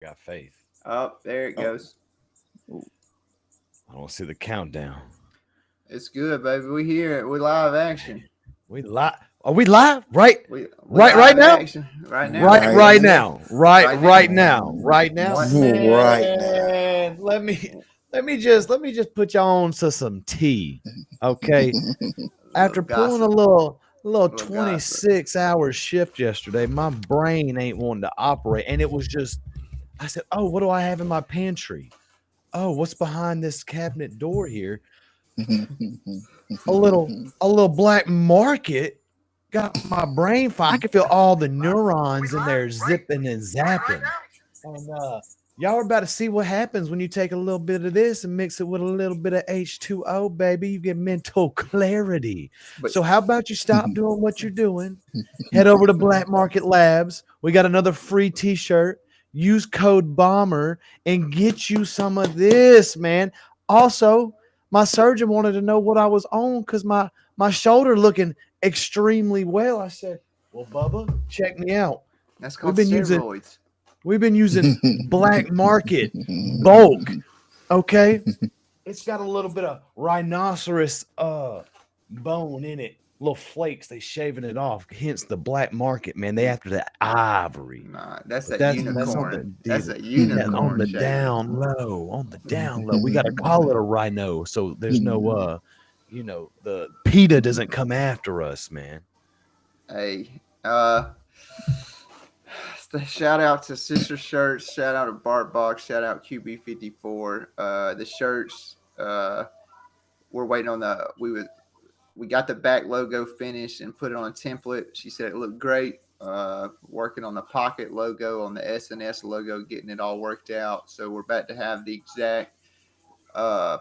Got faith. Oh, there it Oh, goes. I don't see the countdown. It's good, baby. We here. We live action. We live. Are we live? Right, We right live now. action right now. Right, right right now. now. Right, Right right now. now. Right now. What? Right now. Man, let me just put y'all on to some tea. Okay. A little After pulling a gossip. little A little gossip. 26-hour shift yesterday, my brain ain't wanting to operate. And it was just, I said, oh, what do I have in my pantry? Oh, what's behind this cabinet door here? A little black market got my brain fire. I could feel all the neurons in there zipping and zapping. And y'all are about to see what happens when you take a little bit of this and mix it with a little bit of H2O, baby. You get mental clarity. But So how about you stop doing what you're doing? Head over to Black Market Labs. We got another free t-shirt. Use code BOMBER and get you some of this, man. Also, my surgeon wanted to know what I was on because my shoulder looking extremely well. I said, well, Bubba, check me out. that's We've called been using steroids. we've been using Black Market bulk. Okay. It's got a little bit of rhinoceros bone in it. Little flakes, they shaving it off. Hence the Black Market, man. They after the ivory. Nah, that's But that that's on unicorn. the That's deal. a That on unicorn the shaving. down low. On the down low. We gotta call it a rhino so there's no the PETA doesn't come after us, man. Hey, shout out to Sister Shirts. Shout out to Bart Box. Shout out QB54. The shirts. We're waiting on the. We got the back logo finished and put it on a template. She said it looked great. Working on the pocket logo, on the SNS logo, getting it all worked out. So we're about to have the exact uh,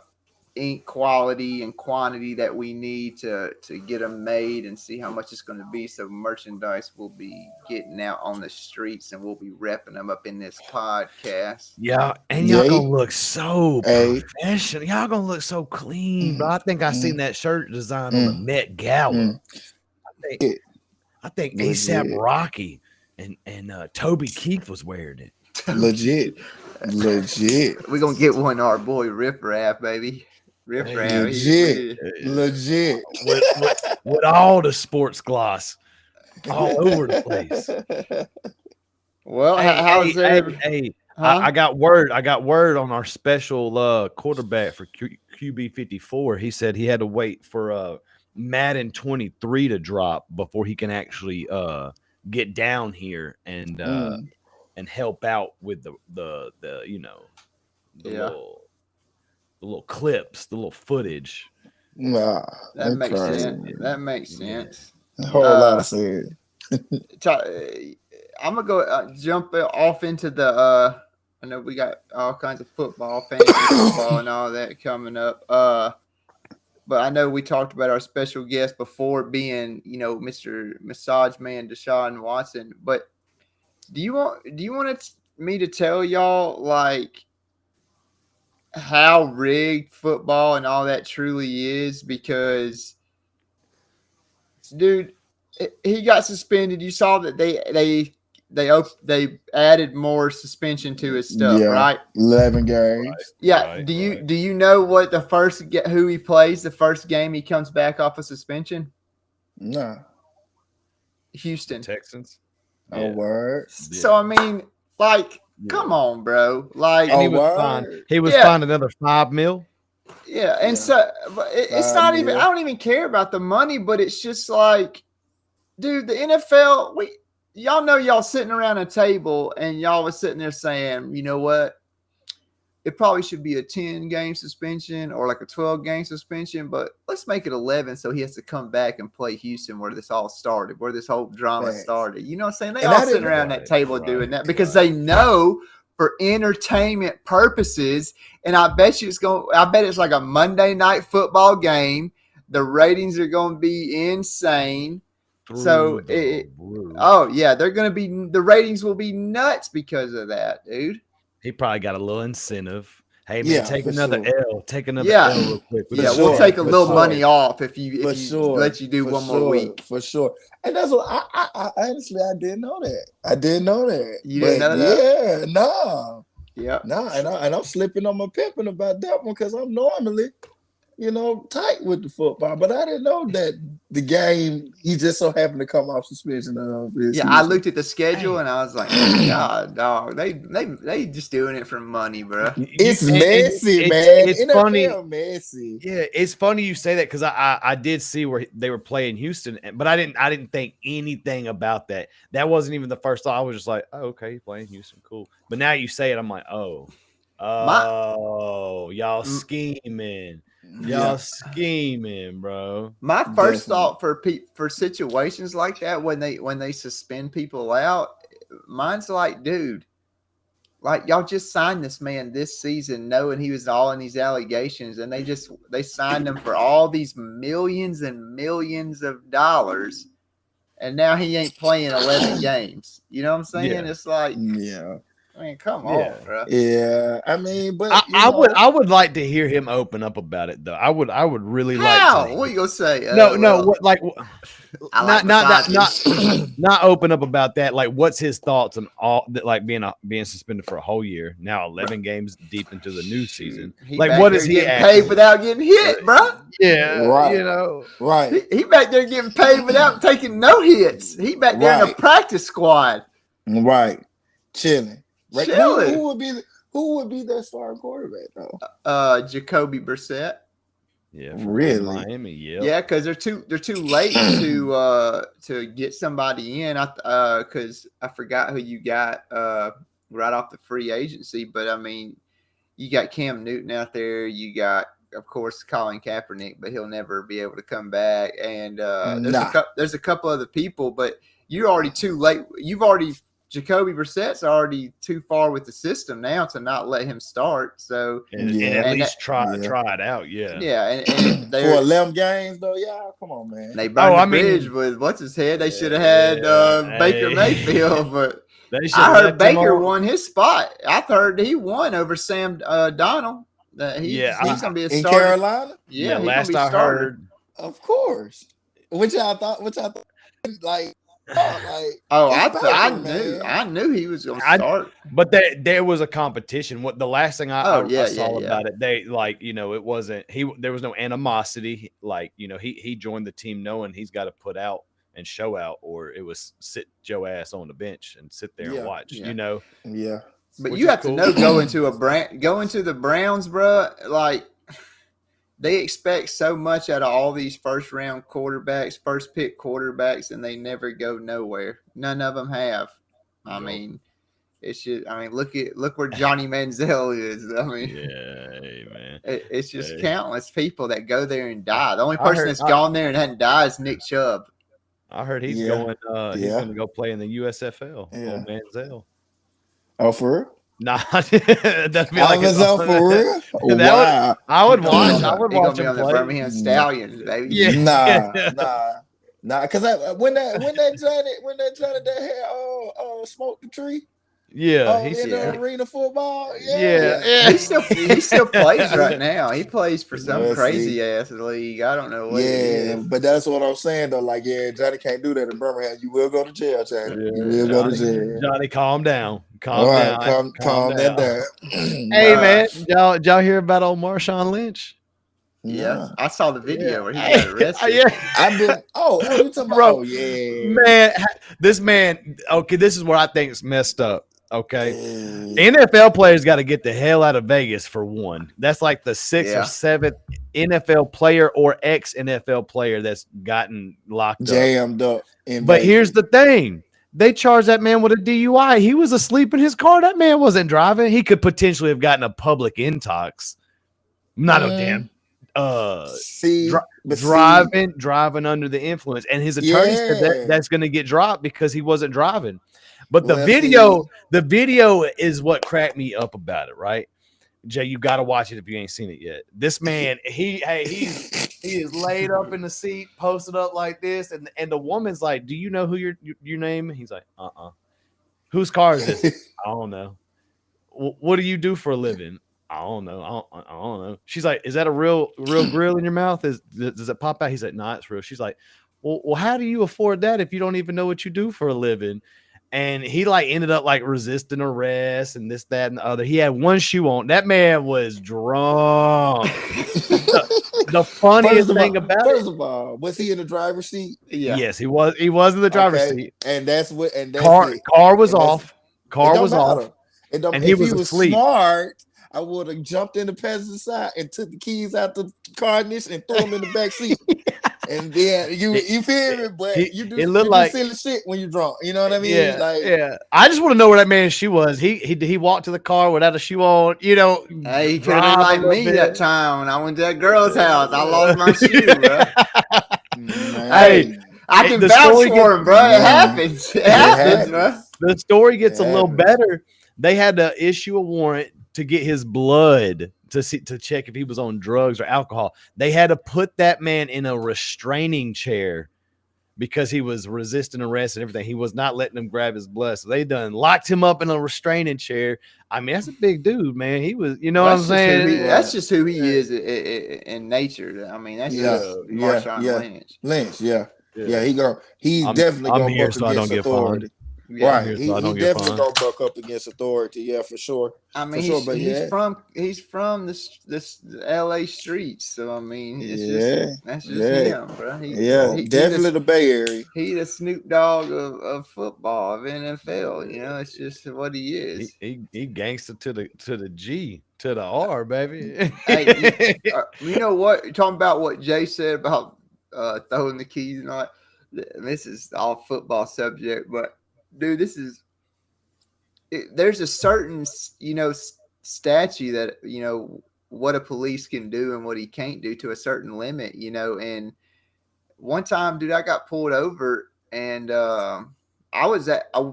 ink quality and quantity that we need to get them made and see how much it's going to be. So merchandise will be getting out on the streets and we'll be repping them up in this podcast. Yeah, and y'all gonna Yay. look so A. professional. Y'all gonna look so clean, bro. I think I seen that shirt design on the Met Gala. I think It, I think ASAP legit. Rocky and Toby Keith was wearing it. Legit. Legit. We're gonna get one to our boy Riff Raff, baby. Riff Hey, Raff. Legit. uh, Legit. with all the sports gloss all over the place. Well, Hey, how's hey, hey, there? hey. I Huh? got word. I got word on our special quarterback for QB54. He said he had to wait for Madden 23 to drop before he can actually get down here Mm. and help out with the the Yeah, little the little clips, the little footage. Nah, that that's makes Just sense. crazy. That makes yeah. sense. A whole lot Uh, of sense. I'm gonna go jump off into the. I know we got all kinds of football, fantasy football, and all that coming up. But I know we talked about our special guest before being, Mr. Massage Man Deshaun Watson. But do you want me to tell y'all like how rigged football and all that truly is? Because dude, he got suspended. You saw that they added more suspension to his stuff, Yeah, right? 11 games. Yeah. Right, Do you right. do you know what who he plays the first game he comes back off of suspension? Nah, The Houston. Texans. a Yeah, word. So yeah, I mean, like, yeah. come on, bro. Like, And A he was fined. word. He was yeah, fined another 5 mil. yeah. And Yeah, so but it's 5 not even. I mil. don't even care about the money, but it's just like, dude, the NFL. Y'all know y'all sitting around a table and y'all was sitting there saying, you know what? It probably should be a 10-game suspension or like a 12-game suspension, but let's make it 11 so he has to come back and play Houston where this all started, where this whole drama Facts. started. You know what I'm saying? They And all I sitting didn't. around that Right, table doing right, that because right. they know for entertainment purposes. And I bet it's like a Monday night football game. The ratings are going to be insane. So Through the roof. oh yeah, the ratings will be nuts because of that, dude. He probably got a little incentive. Hey man, Yeah, take for another sure. L. Take another Yeah. L real quick. Yeah, For we'll sure, take a for little sure. money off if you For sure. let you do For one more sure. week. For sure. And that's what I honestly I didn't know that. I didn't know that. You but didn't know that? yeah, nah. Yeah. Nah, and I'm slipping on my pimping about that one because I'm normally, tight with the football. But I didn't know that the game he just so happened to come off suspension of his Yeah, I season. looked at the schedule and I was like, "Oh God, dog, they just doing it for money, bro." It's and messy, it's, man. it's NFL funny. messy. Yeah, it's funny you say that because I did see where they were playing Houston, but I didn't think anything about that. That wasn't even the first thought. I was just like, oh, okay, he's playing Houston, cool. But now you say it, I'm like, oh, y'all scheming, Yeah, bro. My first definitely. thought for situations like that when they suspend people out, mine's like, dude, like y'all just signed this man this season knowing he was all in these allegations, and they signed him for all these millions and millions of dollars, and now he ain't playing 11 games. You know what I'm saying? Yeah. It's like, Yeah. I mean, come Yeah. on, bro. Yeah. I mean, but I would like to hear him open up about it though. I would really How? like to. What you gonna say? No, Well, what like I like not open up about that. Like, what's his thoughts on all that? Like being suspended for a whole year now, 11 games deep into the new season. Like, back what there is he getting actually paid without getting hit, bro? Yeah, Right. Right. He back there getting paid without taking no hits. He back there in a Right. practice squad, Right. Chilling. Right. chilling. Who would be their starting quarterback though? Jacoby Brissett. Yeah, Really? Miami. Yep. Yeah, because they're too late to get somebody in. Because I forgot who you got right off the free agency, but I mean, you got Cam Newton out there. You got, of course, Colin Kaepernick, but he'll never be able to come back. And there's a couple other people, but you're already too late. Jacoby Brissett's already too far with the system now to not let him start. So and at least try it out. Yeah. Yeah, and for 11 games though. Yeah, come on, man. They burned the bridge with what's his head. They should have had Baker Mayfield, but I heard Baker won his spot. I heard he won over Sam Donald. He's going to be a starter in Carolina. Yeah, last I heard, of course. Which I thought, like. I knew he was going to start. But there was a competition. What the last thing I saw about it, they it wasn't there was no animosity. Like, he joined the team knowing he's got to put out and show out, or it was sit Joe ass on the bench and sit there and watch. Yeah. But you have to know going to the Browns, bro. Like, they expect so much out of all these first pick quarterbacks, and they never go nowhere. None of them have. I mean, it's just. I mean, look where Johnny Manziel is. I mean, man. It's just countless people that go there and die. The only person that's gone there and hadn't died is Nick Chubb. I heard he's going. He's going to go play in the USFL. Yeah. Manziel. Oh, for real? Nah, that'd be like for real. Wow. I would watch. I would watch him on the play. Birmingham Stallions, baby. Yeah. Nah. Because when that Johnny that had smoked the tree. Yeah, he's in the arena football. Yeah. He still plays right now. He plays for some crazy ass league. I don't know what. Yeah, but that's what I'm saying though. Like, Johnny can't do that in Birmingham. You will go to jail, Johnny. You will go to jail. Johnny, calm down. Calm that down. Hey man, y'all hear about old Marshawn Lynch? Yeah, I saw the video where he got arrested. I've been. You talking about? Bro, man, this man. Okay, this is where I think it's messed up. Okay, NFL players got to get the hell out of Vegas for one. That's like the 6th or 7th NFL player or ex-NFL player that's gotten locked jammed up. But here's the thing. They charged that man with a DUI. He was asleep in his car. That man wasn't driving. He could potentially have gotten a public intox. Not a damn driving under the influence. And his attorney said that's going to get dropped because he wasn't driving. But the video is what cracked me up about it, right? Jay, you got to watch it if you ain't seen it yet. This man, he is laid up in the seat, posted up like this, and the woman's like, "Do you know who your name?" He's like, "Whose car is this?" "I don't know." "What do you do for a living?" I don't know. I don't know. She's like, is that a real grill in your mouth? Does it pop out? He's like, nah, it's real. She's like, well, how do you afford that if you don't even know what you do for a living? And he like ended up like resisting arrest and this, that, and the other. He had one shoe on. That man was drunk. The funniest thing about first of all, was he in the driver's seat? Yeah. yes, he was in the driver's seat. And that's what. And that's Car was off. Car was off. And he was asleep. Smart, I would have jumped in the passenger side and took the keys out the car ignition and threw them in the back seat. And then you feel me? But you do like silly shit when you're drunk. You know what I mean? Yeah. I just want to know where that man's shoe was. He walked to the car without a shoe on. You know, hey, he could have been like me that time when I went to that girl's house. I lost my shoe, bro. Hey, I can vouch for him, bro. It happens. It happens, bro. The story gets a little better. They had to issue a warrant to get his blood to check if he was on drugs or alcohol. They had to put that man in a restraining chair because he was resisting arrest and everything. He was not letting them grab his blood. So they done locked him up in a restraining chair. I mean, that's a big dude, man. He was, you know what I'm saying? That's just who he is in nature. I mean, that's just Marshawn Lynch. Lynch, he's definitely gonna buck against authority. Yeah. Right, he definitely gonna buck up against authority. Yeah, for sure. I mean, he's from this LA streets, so I mean, that's just him, bro. He definitely the Bay Area. He the Snoop Dogg of football, of NFL. You know, it's just what he is. He gangster to the G to the R, baby. Hey, you know what? You're talking about what Jay said about throwing the keys and all that. This is all football subject, but. Dude, there's a certain, statute that, what a police can do and what he can't do to a certain limit, and one time, dude, I got pulled over and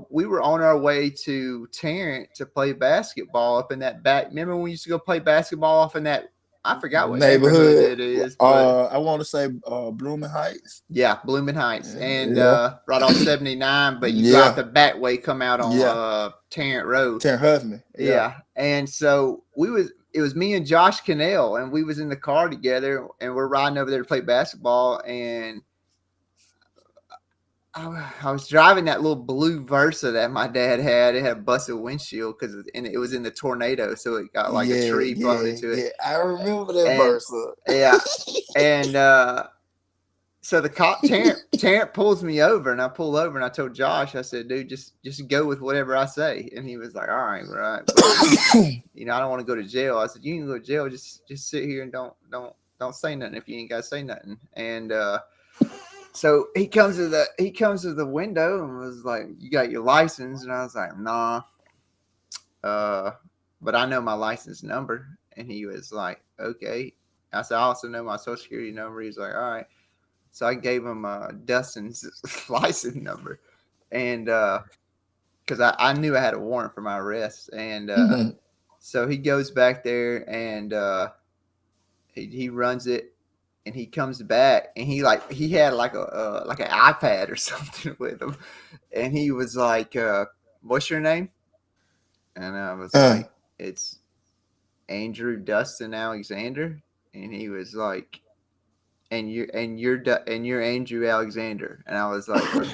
we were on our way to Tarrant to play basketball up in that back. Remember when we used to go play basketball off in that, I forgot what neighborhood it is. I want to say Blooming Heights. Yeah, Blooming Heights. And right on 79, but you go out the back way, come out on Tarrant Road. Tarrant Huffman. Yeah. And so it was me and Josh Cannell, and we was in the car together, and we're riding over there to play basketball, and I was driving that little blue Versa that my dad had. It had a busted windshield and it was in the tornado, so it got like a tree blown into it. Yeah, I remember that Versa. Yeah, and so the cop Tarrant pulls me over, and I pull over, and I told Josh, I said, "Dude, just go with whatever I say." And he was like, "All right, right." But, I don't want to go to jail. I said, "You can go to jail. Just sit here and don't say nothing if you ain't got to say nothing." And so he comes to the window and was like, "You got your license?" And I was like, "Nah, but I know my license number." And he was like, "Okay." I said, "I also know my social security number." He's like, "All right." So I gave him Dustin's license number, and because I knew I had a warrant for my arrest, and so he goes back there and he runs it. And he comes back, and he had like an iPad or something with him, and he was like, "What's your name?" And I was like, "It's Andrew Dustin Alexander." And he was like, "And you're Andrew Alexander." And I was like,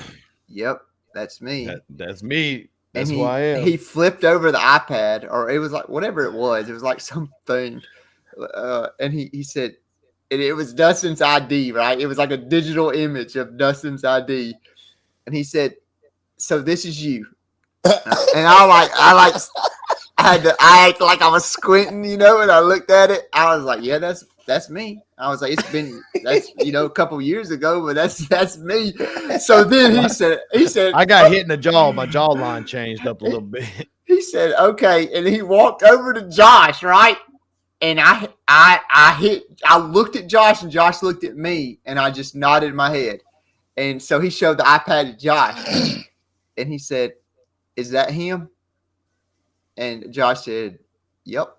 "Yep, that's me. That's me. That's who I am." He flipped over the iPad, or it was like whatever it was. It was like something, and he said. It was Dustin's ID, right? It was like a digital image of Dustin's ID. And he said, "So this is you." And I had to act like I was squinting, and I looked at it. I was like, "Yeah, that's me." I was like, that's a couple years ago, but that's me. So then he said, "I got hit in the jaw. My jawline changed up a little bit." He said, "Okay." And he walked over to Josh, right? And I looked at Josh, and Josh looked at me, and I just nodded my head. And so he showed the iPad to Josh, and he said, "Is that him?" And Josh said, "Yep."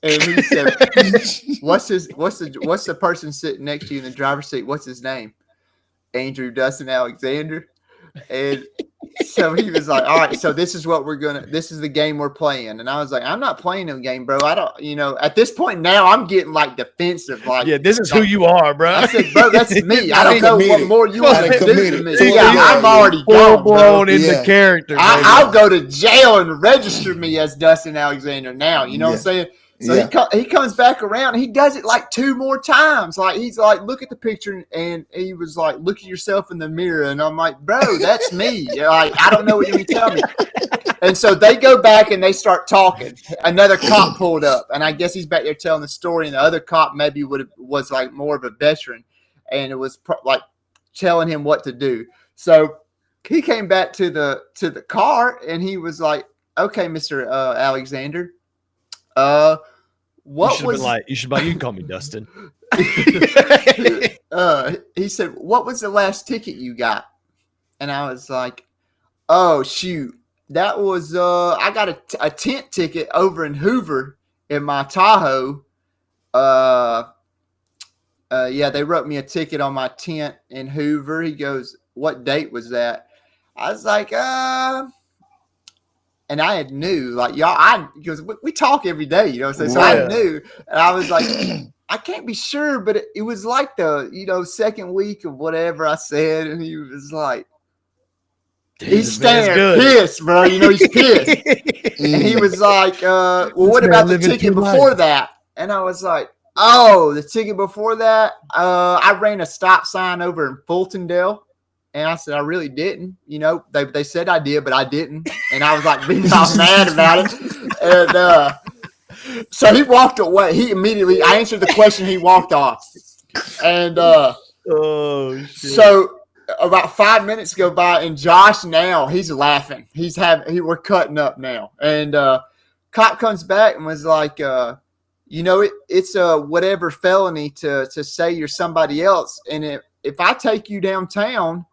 And he said, what's the person sitting next to you in the driver's seat? What's his name?" "Andrew Dustin Alexander." And So he was like, all right, so this is the game we're playing. And I was like, I'm not playing no game, bro. I don't, at this point now I'm getting like defensive. Like, yeah, this is who you are, bro. I said, bro, that's me. I don't know what more you want to do to me. Yeah, I'm already full gone, blown bro. into character. I'll go to jail and register me as Dustin Alexander now. You know what I'm saying? So he comes back around and he does it like 2 more times. Like he's like, look at the picture, and he was like, look at yourself in the mirror. And I'm like, bro, that's me. Like, I don't know what you tell me. And so they go back and they start talking. Another cop pulled up, and I guess he's back there telling the story. And the other cop maybe was like more of a veteran, and it was like telling him what to do. So he came back to the car, and he was like, okay, Mr. Alexander. What was you can call me Dustin. He said, what was the last ticket you got? And I was like, oh shoot, that was I got a tent ticket over in Hoover in my Tahoe. Yeah, they wrote me a ticket on my tent in Hoover. He goes, what date was that? I was like, and I had knew, like, y'all, because we talk every day, you know what I'm saying? So I knew, and I was like, I can't be sure, but it was like the, second week of whatever I said, and he was like, he's staring pissed, bro. He's pissed. And he was like, well, what about the ticket before that? And I was like, oh, the ticket before that, I ran a stop sign over in Fultondale. And I said, I really didn't. They said I did, but I didn't. And I was like being all mad about it. And so he walked away. I answered the question. He walked off. And so about 5 minutes go by, and Josh now, he's laughing. We're cutting up now. And cop comes back and was like, it's a whatever felony to say you're somebody else. And if I take you downtown,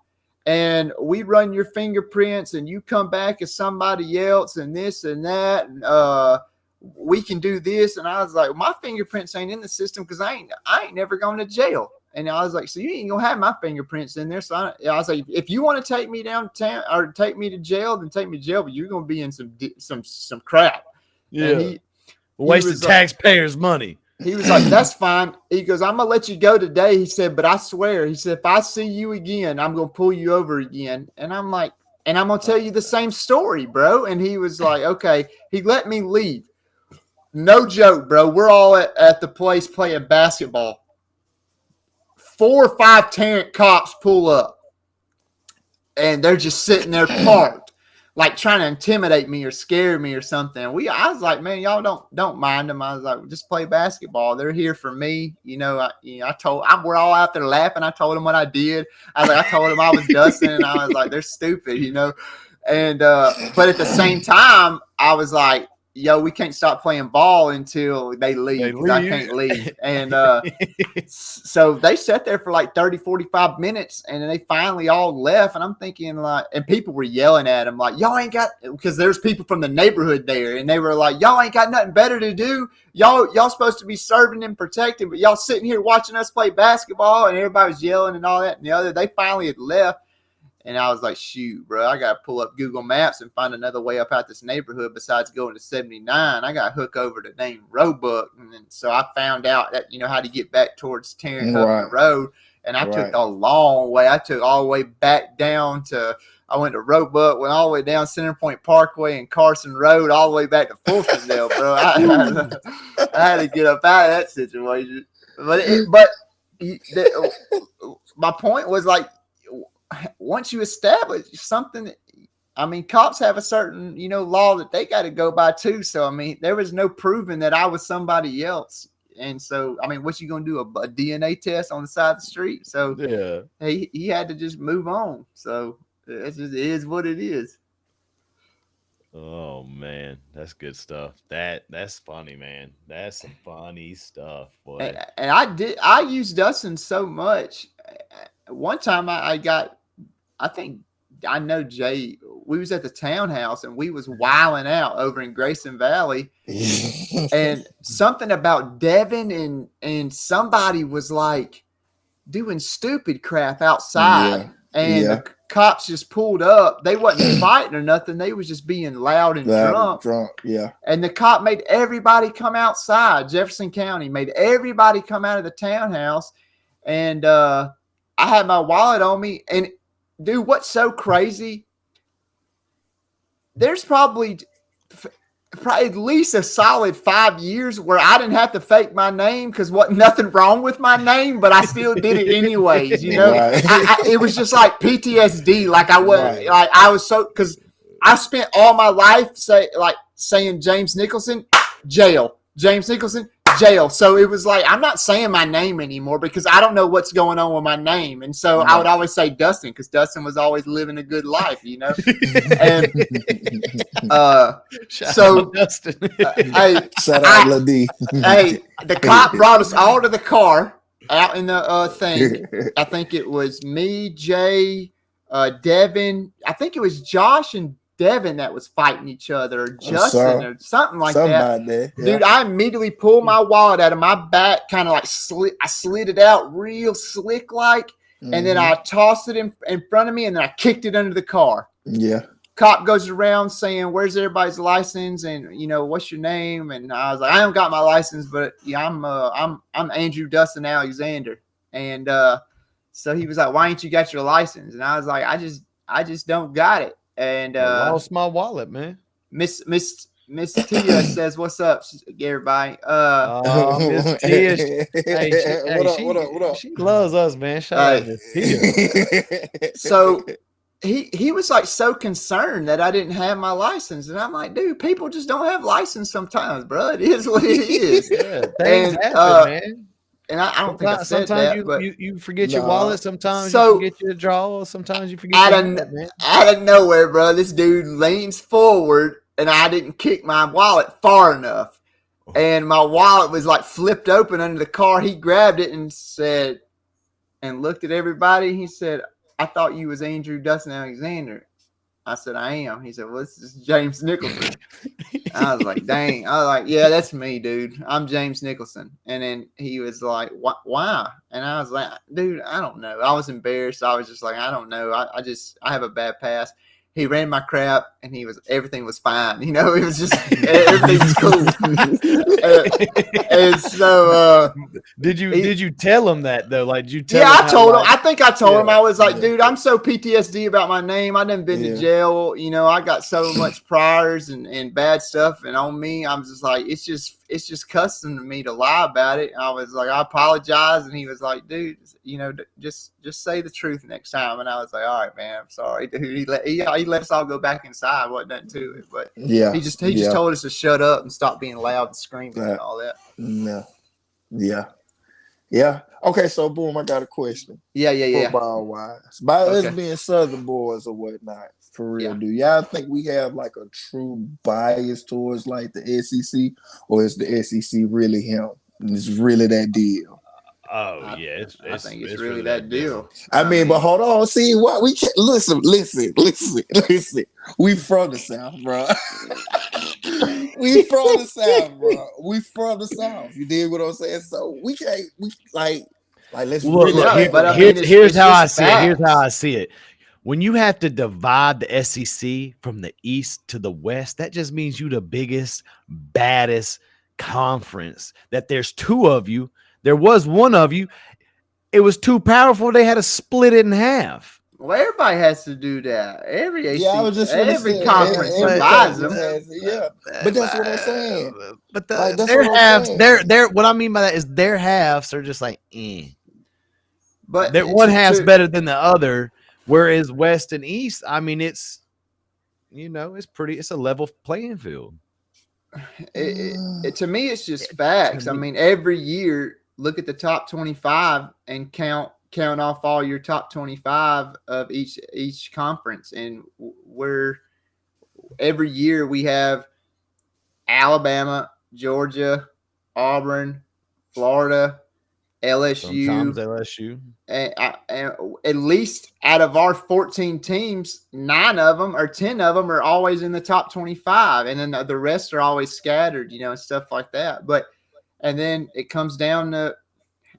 and we run your fingerprints and you come back as somebody else and this and that, and we can do this. And I was like, my fingerprints ain't in the system because I ain't never gone to jail. And I was like, so you ain't gonna have my fingerprints in there. So I was like, if you want to take me downtown or take me to jail, then take me to jail, but you're gonna be in some crap. Yeah, wasting taxpayers' money. He was like, that's fine. He goes, I'm going to let you go today. He said, but I swear, he said, if I see you again, I'm going to pull you over again. And I'm like, and I'm going to tell you the same story, bro. And he was like, okay. He let me leave. No joke, bro. We're all at the place playing basketball. 4 or 5 Tarrant cops pull up. And they're just sitting there parked, like trying to intimidate me or scare me or something. I was like, man, y'all don't mind them. I was like, just play basketball. They're here for me. We're all out there laughing. I told them what I did. I told them I was Dustin, and I was like, they're stupid, And but at the same time, I was like, yo, we can't stop playing ball until they leave. I can't leave. And so they sat there for like 30, 45 minutes, and then they finally all left. And I'm thinking, like, and people were yelling at them, like, y'all ain't got, because there's people from the neighborhood there, and they were like, y'all ain't got nothing better to do. Y'all supposed to be serving and protecting, but y'all sitting here watching us play basketball, and everybody was yelling and all that and the other. They finally had left. And I was like, shoot, bro, I got to pull up Google Maps and find another way up out this neighborhood besides going to 79. I got to hook over to name Roebuck. And then, so I found out that, how to get back towards Tarrant Road. And I took a long way. I took all the way back down I went to Roebuck, went all the way down Center Point Parkway and Carson Road, all the way back to Fultondale, bro. I had to get up out of that situation. But my point was, like, once you establish something, cops have a certain, law that they got to go by too. So, there was no proving that I was somebody else. And so, what you going to do? A DNA test on the side of the street? So, yeah, he had to just move on. So, it is what it is. Oh, man. That's good stuff. That's funny, man. That's some funny stuff, boy. And I used Dustin so much. One time I know Jay, we was at the townhouse and we was wilding out over in Grayson Valley and something about Devin and somebody was like doing stupid crap outside. cops just pulled up. They wasn't fighting or nothing. They was just being loud and drunk. Yeah. And the cop made everybody come outside. Jefferson County made everybody come out of the townhouse. And I had my wallet on me. And dude, what's so crazy? There's probably at least a solid 5 years where I didn't have to fake my name because wasn't nothing wrong with my name, but I still did it anyways. You know, Right. it was just like PTSD. Like I was, like I was so, because I spent all my life saying James Nicholson, jail, James Nicholson, jail. So it was like I'm not saying my name anymore because I don't know what's going on with my name, and so I would always say Dustin because Dustin was always living a good life, you know. And so Dustin. Hey, shout out Lil D. Hey, the cop brought us all to the car out in the thing. I think it was me, Jay, Devin. I think it was Josh and Devin that was fighting each other, or Justin, or something like that. Yeah. Dude, I immediately pulled my wallet out of my back, kind of like I slid it out real slick like, and then I tossed it in front of me, and then I kicked it under the car. Yeah. Cop goes around saying, "Where's everybody's license?" And what's your name? And I was like, "I don't got my license, but yeah, I'm Andrew Dustin Alexander." And so he was like, "Why ain't you got your license?" And I was like, "I just don't got it." And I lost my wallet, man. Miss Tia says, "What's up, everybody?" Miss Tia, what up? She loves us, man. Shout out to Miss Tia. So he was like so concerned that I didn't have my license, and I'm like, dude, people just don't have license sometimes, bro. It is what it is. Yeah, things happen, man. And I don't think I said sometimes that, but you forget your wallet. Sometimes so, you forget your draw. Sometimes you forget your wallet, man. Out of nowhere, bro, this dude leans forward, and I didn't kick my wallet far enough. And my wallet was like flipped open under the car. He grabbed it and said, and looked at everybody. He said, "I thought you was Andrew Dustin Alexander." I said, "I am." He said, "Well, this is James Nicholson." I was like, "Dang." I was like, "Yeah, that's me, dude. I'm James Nicholson." And then he was like, "Why?" And I was like, "Dude, I don't know." I was embarrassed. I was just like, "I don't know. I have a bad past." He ran my crap, and everything was fine. It was just everything was cool. And so, did you tell him that though? Like, did you tell him? I told him. I think I told him. I was like, dude, I'm so PTSD about my name. I done been to jail. I got so much priors and bad stuff, and on me, I'm just like, it's just custom to me to lie about it. I was like, I apologize, and he was like, dude, just say the truth next time. And I was like, all right, man, I'm sorry, dude. He let us all go back inside. Wasn't nothing to it, but he just told us to shut up and stop being loud and screaming and all that. No. Yeah. Okay, so boom, I got a question. Yeah. Football wise, by us being Southern boys or whatnot, for real, do y'all think we have like a true bias towards like the SEC, or is the SEC really him? And it's really that deal? Oh yeah, I think it's really that deal. I mean, but hold on, see what we can't listen. We from the South, bro. We from the South, bro. We from the South. You dig what I'm saying? So we can't. We like let's look. Here's how I see it. Here's how I see it. When you have to divide the SEC from the East to the West, that just means you the biggest, baddest conference. That there's two of you. There was one of you. It was too powerful. They had to split it in half. Well, everybody has to do that. Every conference divides them. But that's what I'm saying. But their halves, what I mean by that is their halves are just like, But one half's better than the other. Whereas West and East, I mean, it's a level playing field. To me, it's just facts. I mean, every year, look at the top 25 and count off all your top 25 of each conference. And every year we have Alabama, Georgia, Auburn, Florida, LSU. Sometimes LSU. And at least out of our 14 teams, 9 of them or 10 of them are always in the top 25. And then the rest are always scattered, and stuff like that. And then it comes down to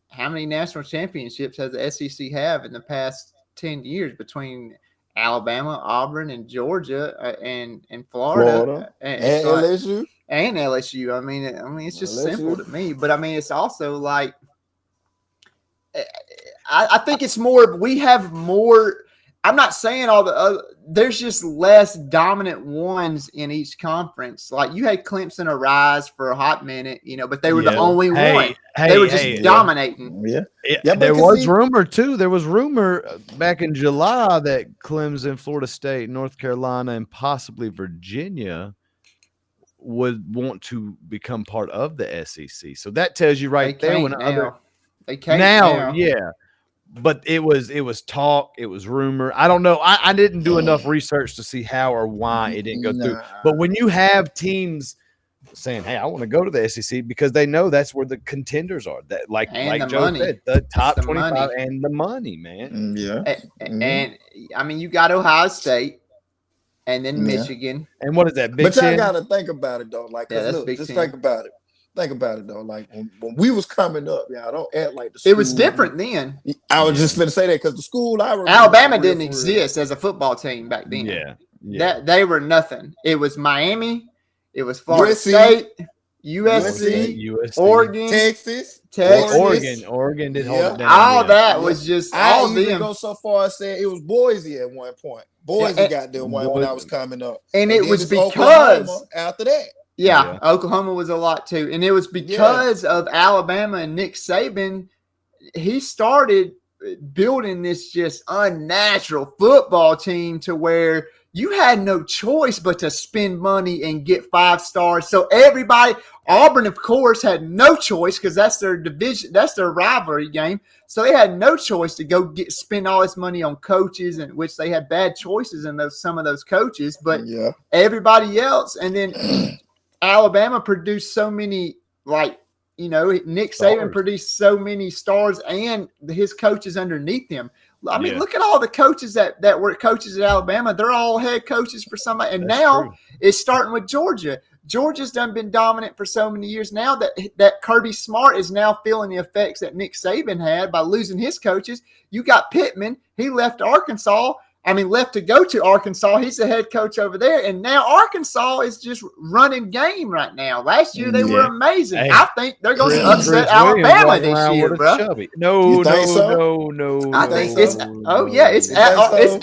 how many national championships has the SEC have in the past 10 years between Alabama, Auburn, and Georgia, and Florida, and it's like, LSU. And LSU. I mean, it's just simple to me. But I mean, it's also like, I think it's more. We have more. I'm not saying all the other. There's just less dominant ones in each conference. Like you had Clemson arise for a hot minute, but they were the only one. They were just dominating. Yeah. There was rumor too. There was rumor back in July that Clemson, Florida State, North Carolina, and possibly Virginia would want to become part of the SEC. So that tells you right there. They can't now. Yeah. But it was talk. It was rumor. I don't know. I didn't do enough research to see how or why it didn't go through. But when you have teams saying, "Hey, I want to go to the SEC," because they know that's where the contenders are. That like Joe said, the top 25 and the money, man. Yeah. And I mean, you got Ohio State, and then Michigan. And what is that? Big but y'all Ten? got to think about it though. Like, look, just think about it. Think about it though. Like when we was coming up, I don't act like the school. It was different then. I was just going to say that because the school I remember, Alabama didn't exist as a football team back then. Yeah. That they were nothing. It was Miami, it was Florida State, USC, Oregon, Texas. Oregon did hold it down. All that was just all I even go so far as saying it was Boise at one point. Boise got there when I was coming up, and it was because Oklahoma after that. Yeah, Oklahoma was a lot too. And it was because of Alabama and Nick Saban. He started building this just unnatural football team to where you had no choice but to spend money and get 5 stars. So everybody, Auburn, of course, had no choice because that's their division, that's their rivalry game. So they had no choice to go spend all this money on coaches, and which they had bad choices in some of those coaches. But everybody else, and then Alabama produced so many, Nick Saban produced so many stars and his coaches underneath him. I mean, look at all the coaches that were coaches at Alabama. They're all head coaches for somebody. And now it's starting with Georgia. Georgia's been dominant for so many years now that Kirby Smart is now feeling the effects that Nick Saban had by losing his coaches. You got Pittman. He left left to go to Arkansas. He's the head coach over there. And now Arkansas is just running game right now. Last year, they were amazing. Hey, I think they're going to upset Alabama this year, bro. No. I think it's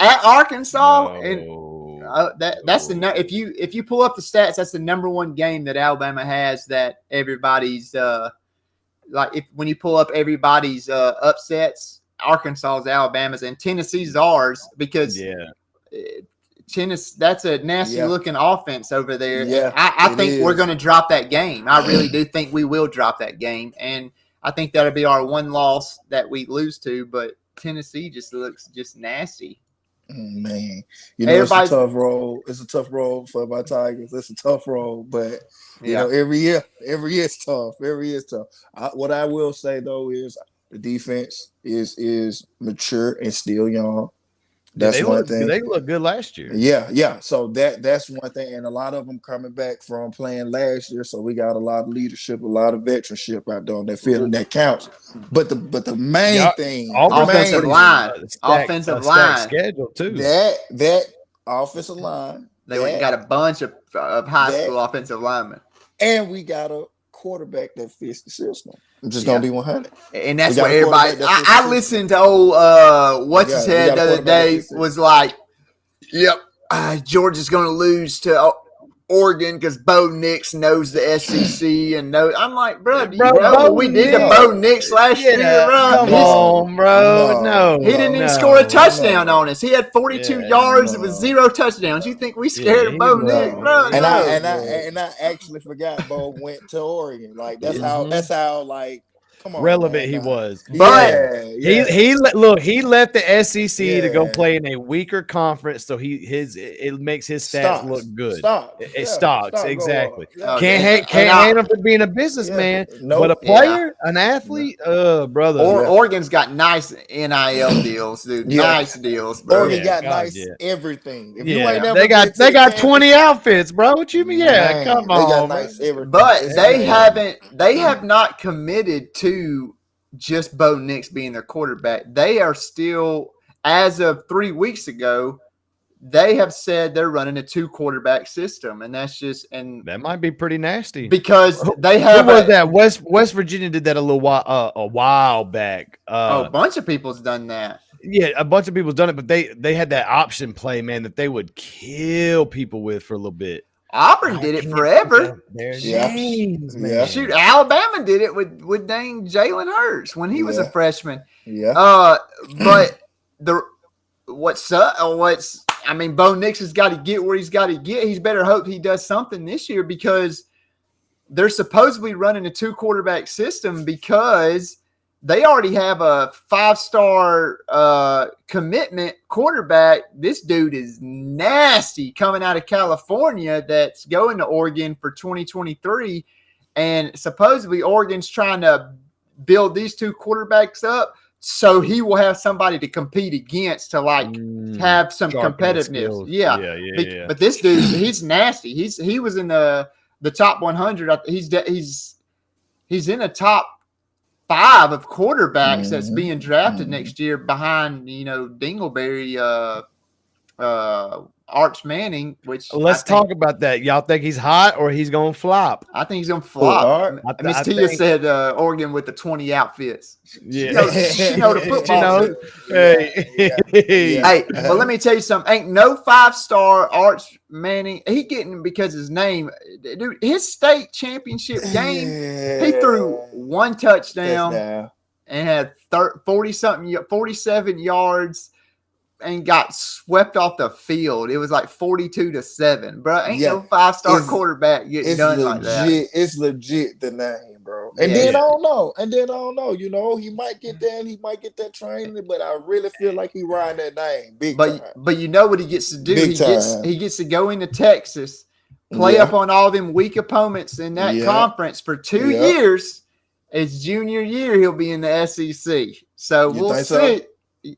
at Arkansas. And that's if you pull up the stats, that's the number one game that Alabama has that everybody's when you pull up everybody's upsets, Arkansas's, Alabama's, and Tennessee's ours because Tennessee, that's a nasty looking offense over there. Yeah, I think we're going to drop that game. I really do think we will drop that game, and I think that'll be our one loss that we lose to. But Tennessee just looks just nasty. Man, it's a tough road. It's a tough road for my Tigers. It's a tough road, but every year it's tough. Every year it's tough. What I will say though is, the defense is mature and still young. That's one thing. They look good last year. Yeah. So that's one thing, and a lot of them coming back from playing last year. So we got a lot of leadership, a lot of veteranship out there on that field that counts. But the main thing, offensive line schedule too. That offensive line. They got a bunch of high school offensive linemen, and we got a quarterback that fits the system. I'm just gonna be 100, and that's what everybody. I listened to what's his head the other day was like, "Yep, Georgia's gonna lose to Oregon because Bo Nix knows the SEC and knows." I'm like, bro, do you know what we did to Bo Nix last year, bro? Come on, bro. No, he didn't even score a touchdown on us. He had 42 yards. It was 0 touchdowns. You think we scared of Bo Nix, bro? And I actually forgot Bo went to Oregon. Like that's how like. Come on, relevant he was, but he left the SEC to go play in a weaker conference, so it makes his stats look good. Stocks exactly. Can't hate him for being a businessman, but a player, an athlete, brother. Oregon's got nice NIL deals, dude. Nice deals, bro. Oregon got nice everything. If you ain't never they got 20 outfits, bro. What you mean? Yeah, come on. They got nice everything. But they have not committed to just Bo Nix being their quarterback. They are still, as of 3 weeks ago, they have said they're running a 2 quarterback system, and that's just that might be pretty nasty because they have that West Virginia did that a while back. A bunch of people's done that. Yeah, a bunch of people's done it, but they had that option play, man, that they would kill people with for a little bit. Auburn did it forever. There's names, man. Yeah. Shoot, Alabama did it with dang Jalen Hurts when he was a freshman. Yeah. But Bo Nix has got to get where he's got to get. He's better hope he does something this year because they're supposedly running a 2 quarterback system because they already have a 5-star commitment quarterback. This dude is nasty coming out of California that's going to Oregon for 2023. And supposedly Oregon's trying to build these 2 quarterbacks up so he will have somebody to compete against to have some competitiveness. Yeah. But this dude, he's nasty. He was in the top 100. He's in the top 5 of quarterbacks that's being drafted next year behind, Dingleberry, Arch Manning, which let's talk about that. Y'all think he's hot or he's going to flop? I think he's going to flop. Miss Tia said Oregon with the 20 outfits. Yeah. She know the football. Hey, but let me tell you something. Ain't no 5-star Arch Manning. He getting because his name. Dude, his state championship game, he threw 1 touchdown and had 47 yards. And got swept off the field. It was like 42-7, bro. Ain't no 5-star quarterback getting done like that. It's legit the name, bro. And then I don't know. He might get there and he might get that training, but I really feel like he riding that name big time. But you know what he gets to do? He gets to go into Texas, play up on all them weak opponents in that conference for 2 years. His junior year, he'll be in the SEC. So we'll see. So?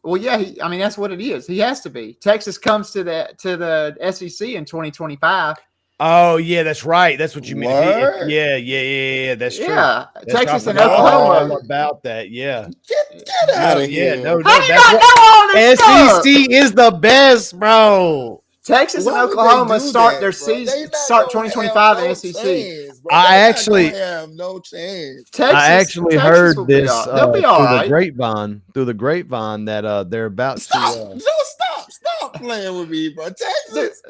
Well, yeah, that's what it is. He has to be. Texas comes to the SEC in 2025. Oh, yeah, that's right. That's what you mean. Yeah. That's true. Yeah, Texas and Oklahoma. About that, yeah. Get out of here. No, how do you not know all this SEC is the best, bro. Texas and Oklahoma start their season, start 2025 in SEC. I actually have no chance. Texas heard this they'll be all right. Through the grapevine that they're about to stop playing with me, bro. Texas.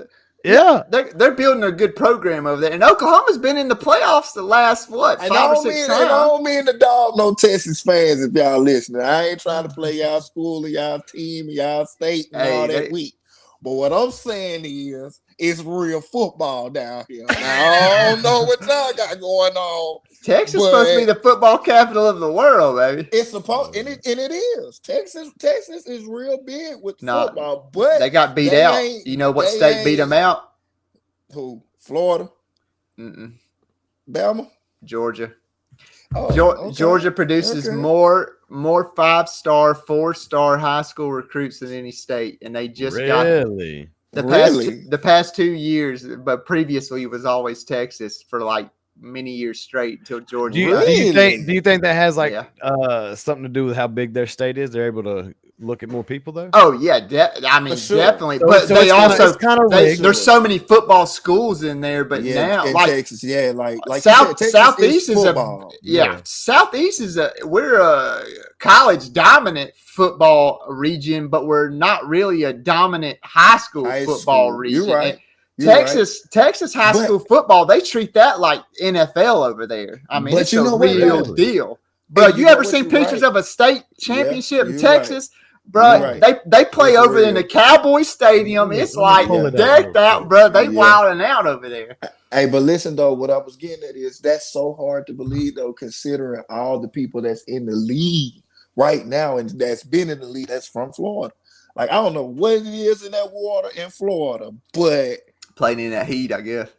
They're building a good program over there, and Oklahoma's been in the playoffs the last 5 or 6 times. I don't mean to dog no Texas fans if y'all listening. I ain't trying to play y'all school or y'all team or y'all state and all that week. But what I'm saying is, it's real football down here. Now, I don't know what y'all got going on. Texas is supposed to be the football capital of the world, baby. It's supposed, and it is. Texas is real big with football, but they got beat out. You know what state beat them out? Who? Florida? Bama? Georgia. Oh, Georgia produces more 5-star, 4-star high school recruits than any state, and they just got the past 2 years. But previously, it was always Texas for like many years straight until Georgia. Do you think that has something to do with how big their state is? They're able to look at more people though. Oh yeah, definitely. So, but they also there's so many football schools in there. But now, in like Texas, like Southeast is football. Southeast is we're a college dominant football region, but we're not really a dominant high school football region. You're right. Texas high school football, they treat that like NFL over there. It's a real deal. Bro, you ever seen pictures of a state championship in Texas? Bro, they play over in the Cowboy Stadium. It's like decked out, bro. They wilding out over there. Hey, but listen though, what I was getting at is that's so hard to believe though, considering all the people that's in the league right now and that's been in the league that's from Florida. Like I don't know what it is in that water in Florida, but playing in that heat, I guess.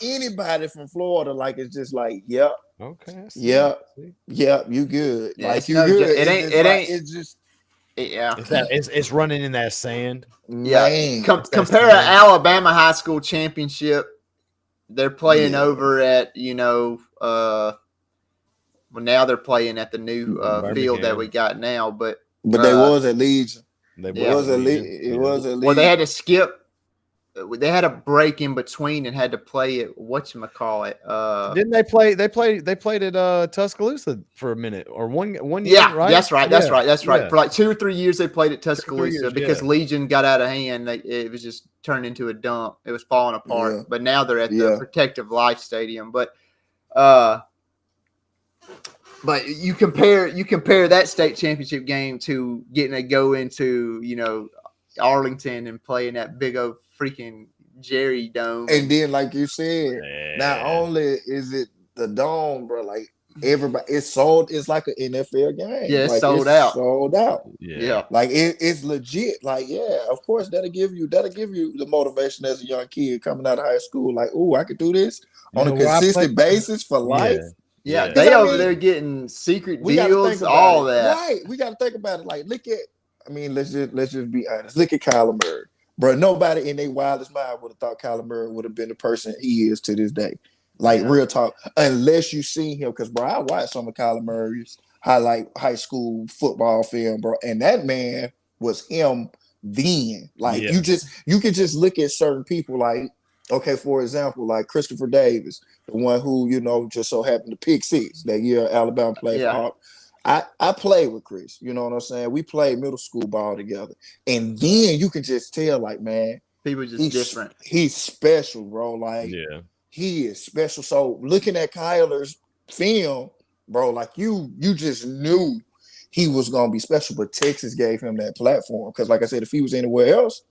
Anybody from Florida, like it's just like, yep. Okay. Yep, you good. Yeah, like you good. It's running in that sand. Yeah. Compare an Alabama high school championship. They're playing over at now they're playing at the new field that we got now, but they was at Legion. It was elite. It was elite. Well, they had to skip. They had a break in between and had to play it. Whatchamacallit? Didn't they play? They played at Tuscaloosa for a minute or one year. Yeah, right? That's right. That's right. That's right. Yeah. For like 2 or 3 years, they played at Tuscaloosa years, because Legion got out of hand. It was just turned into a dump. It was falling apart. Yeah. But now they're at the Protective Life Stadium. But you compare that state championship game to getting to go into Arlington and play in that big old freaking Jerry Dome. And then, like you said, not only is it the dome, bro, like everybody, it's sold. It's like an NFL game. Yeah, like, sold out. Sold out. Yeah. Like it's legit. Like, yeah, of course that'll give you the motivation as a young kid coming out of high school. Like, oh, I could do this on a consistent basis for life. Yeah, they over there getting secret deals, all that. Right. We got to think about it. Like, let's just be honest. Look at Kyler Murray. Bro, nobody in their wildest mind would have thought Kyler Murray would have been the person he is to this day. Like, real talk. Unless you see him, because, bro, I watched some of Kyler Murray's high school football film, bro, and that man was him then. Like, you can just look at certain people like, okay, for example, like Christopher Davis, the one who, just so happened to pick 6 that year Alabama played for Hawk. I played with Chris, you know what I'm saying? We played middle school ball together. And then you can just tell, like, man, people just different. He's special, bro. Like, he is special. So looking at Kyler's film, bro, like you just knew he was gonna be special. But Texas gave him that platform. Because like I said, if he was anywhere else,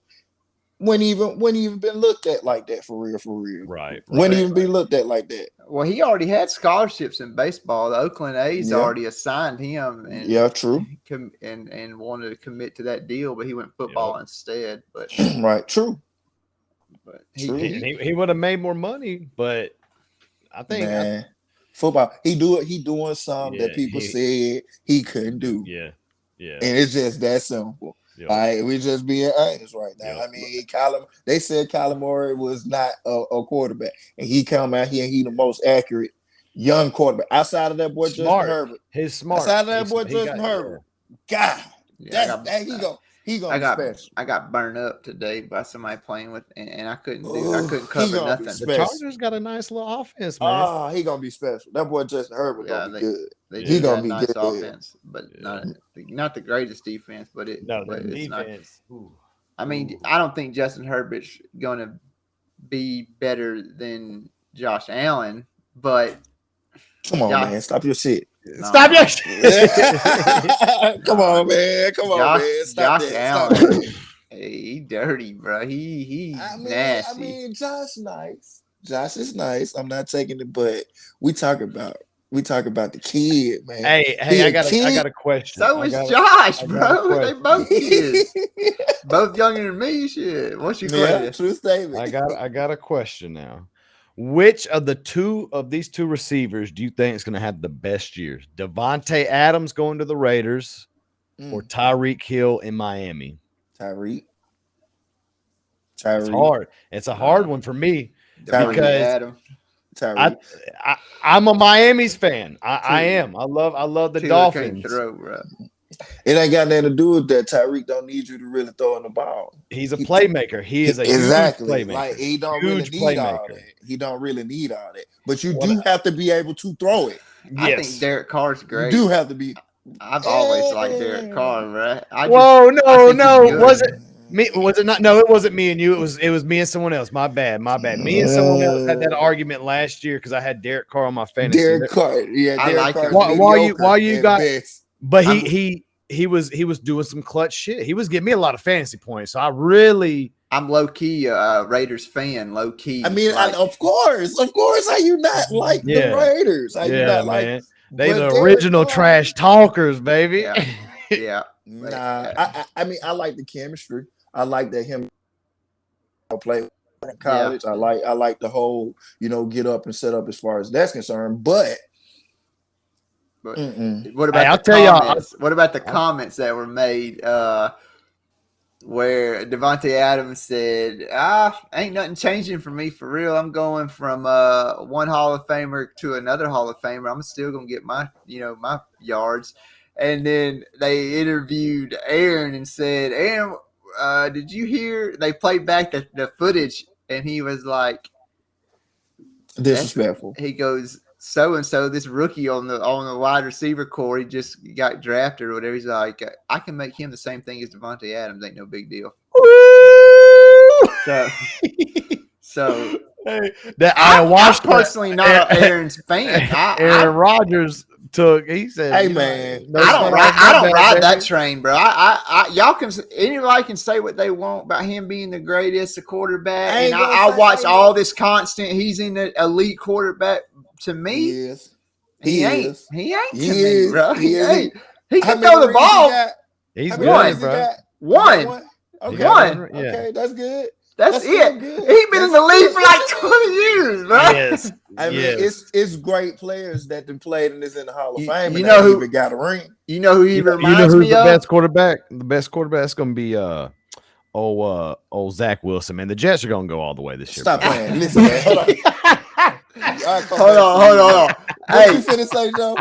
wouldn't even been looked at like that for real. Right. Wouldn't even be looked at like that. Well, he already had scholarships in baseball. The Oakland A's already assigned him. And, true. And wanted to commit to that deal, but he went football instead. But right, true. But he would have made more money, but I think football. He doing something that people said he couldn't do. Yeah. And it's just that simple. Yep. Like, we just being honest right now. Yep. I mean, they said Kyler Murray was not a quarterback, and he come out here and he the most accurate young quarterback outside of that boy Justin Herbert. He's smart. Outside of that boy Justin Herbert. God, he gonna be special. I got burned up today by somebody playing with, and I couldn't cover nothing. The Chargers got a nice little offense, man. Oh, he gonna be special. That boy Justin Herbert gonna be good. He gonna be nice offense, but not the greatest defense. But defense. It's not. I mean, I don't think Justin Herbert's gonna be better than Josh Allen, but come on, man, stop your shit. Stop your shit. Come on, man. Stop Josh that. Allen. Hey, he dirty, bro. He nasty. I mean, Josh nice. Josh is nice. I'm not taking it, but we talk about the kid, man. Hey, I got a question. So is Josh, bro. They both kids. Both younger than me. Shit. What's your question? True statement. I got a question now. Which of these two receivers do you think is going to have the best years? Devontae Adams going to the Raiders or Tyreek Hill in Miami? Tyreek. It's hard. It's a hard one for me because I'm a Miami's fan. I am. I love the Dolphins. It ain't got nothing to do with that. Tyreek don't need you to really throw in the ball. He's a playmaker. He is a huge playmaker. Like, he don't really need all that. He don't really need all that. But you do have to be able to throw it. I think Derek Carr's great. You do have to be. I've always liked Derek Carr, right? No. Was it me? Was it not? No, it wasn't me and you. It was me and someone else. My bad. Me and someone else had that argument last year because I had Derek Carr on my fantasy. Derek Carr, Derek Carr. While you got, but he was doing some clutch shit. He was getting me a lot of fantasy points. So I'm low key Raiders fan, low key. I mean, of course. How you not like the Raiders? How you not like? They the original trash talkers, baby. Yeah. Nah, I mean, I like the chemistry. I like that him play in college. I like the whole, get up and set up as far as that's concerned. But what about comments? What about the comments that were made where Devontae Adams said, ain't nothing changing for me for real. I'm going from one Hall of Famer to another Hall of Famer. I'm still gonna get my, my yards. And then they interviewed Aaron and said, Aaron, did you hear? They played back the footage, and he was like, disrespectful. He goes, so and so, this rookie on the wide receiver core, he just got drafted or whatever. He's like, I can make him the same thing as Devontae Adams. Ain't no big deal. So I'm personally not an Aaron's fan. Aaron Rodgers took. He said, "Hey man, I don't ride that train, bro. Y'all can anybody can say what they want about him being the greatest quarterback, and I watch all this constant. He's in the elite quarterback. To me, he ain't to me, bro. He ain't. He can throw the ball. He's good, bro. One. Okay. Okay, that's good. That's it. He's been in the league for like 20 years, bro. Yes. I mean, it's great players that have played in the Hall of Fame. You know who even got a ring. You know who he reminds me of? You know who's the best quarterback? The best quarterback is going to be old Zach Wilson. Man, the Jets are going to go all the way this year. Stop playing. Listen, man. Hold on. Hold on. What you finna say, Joe?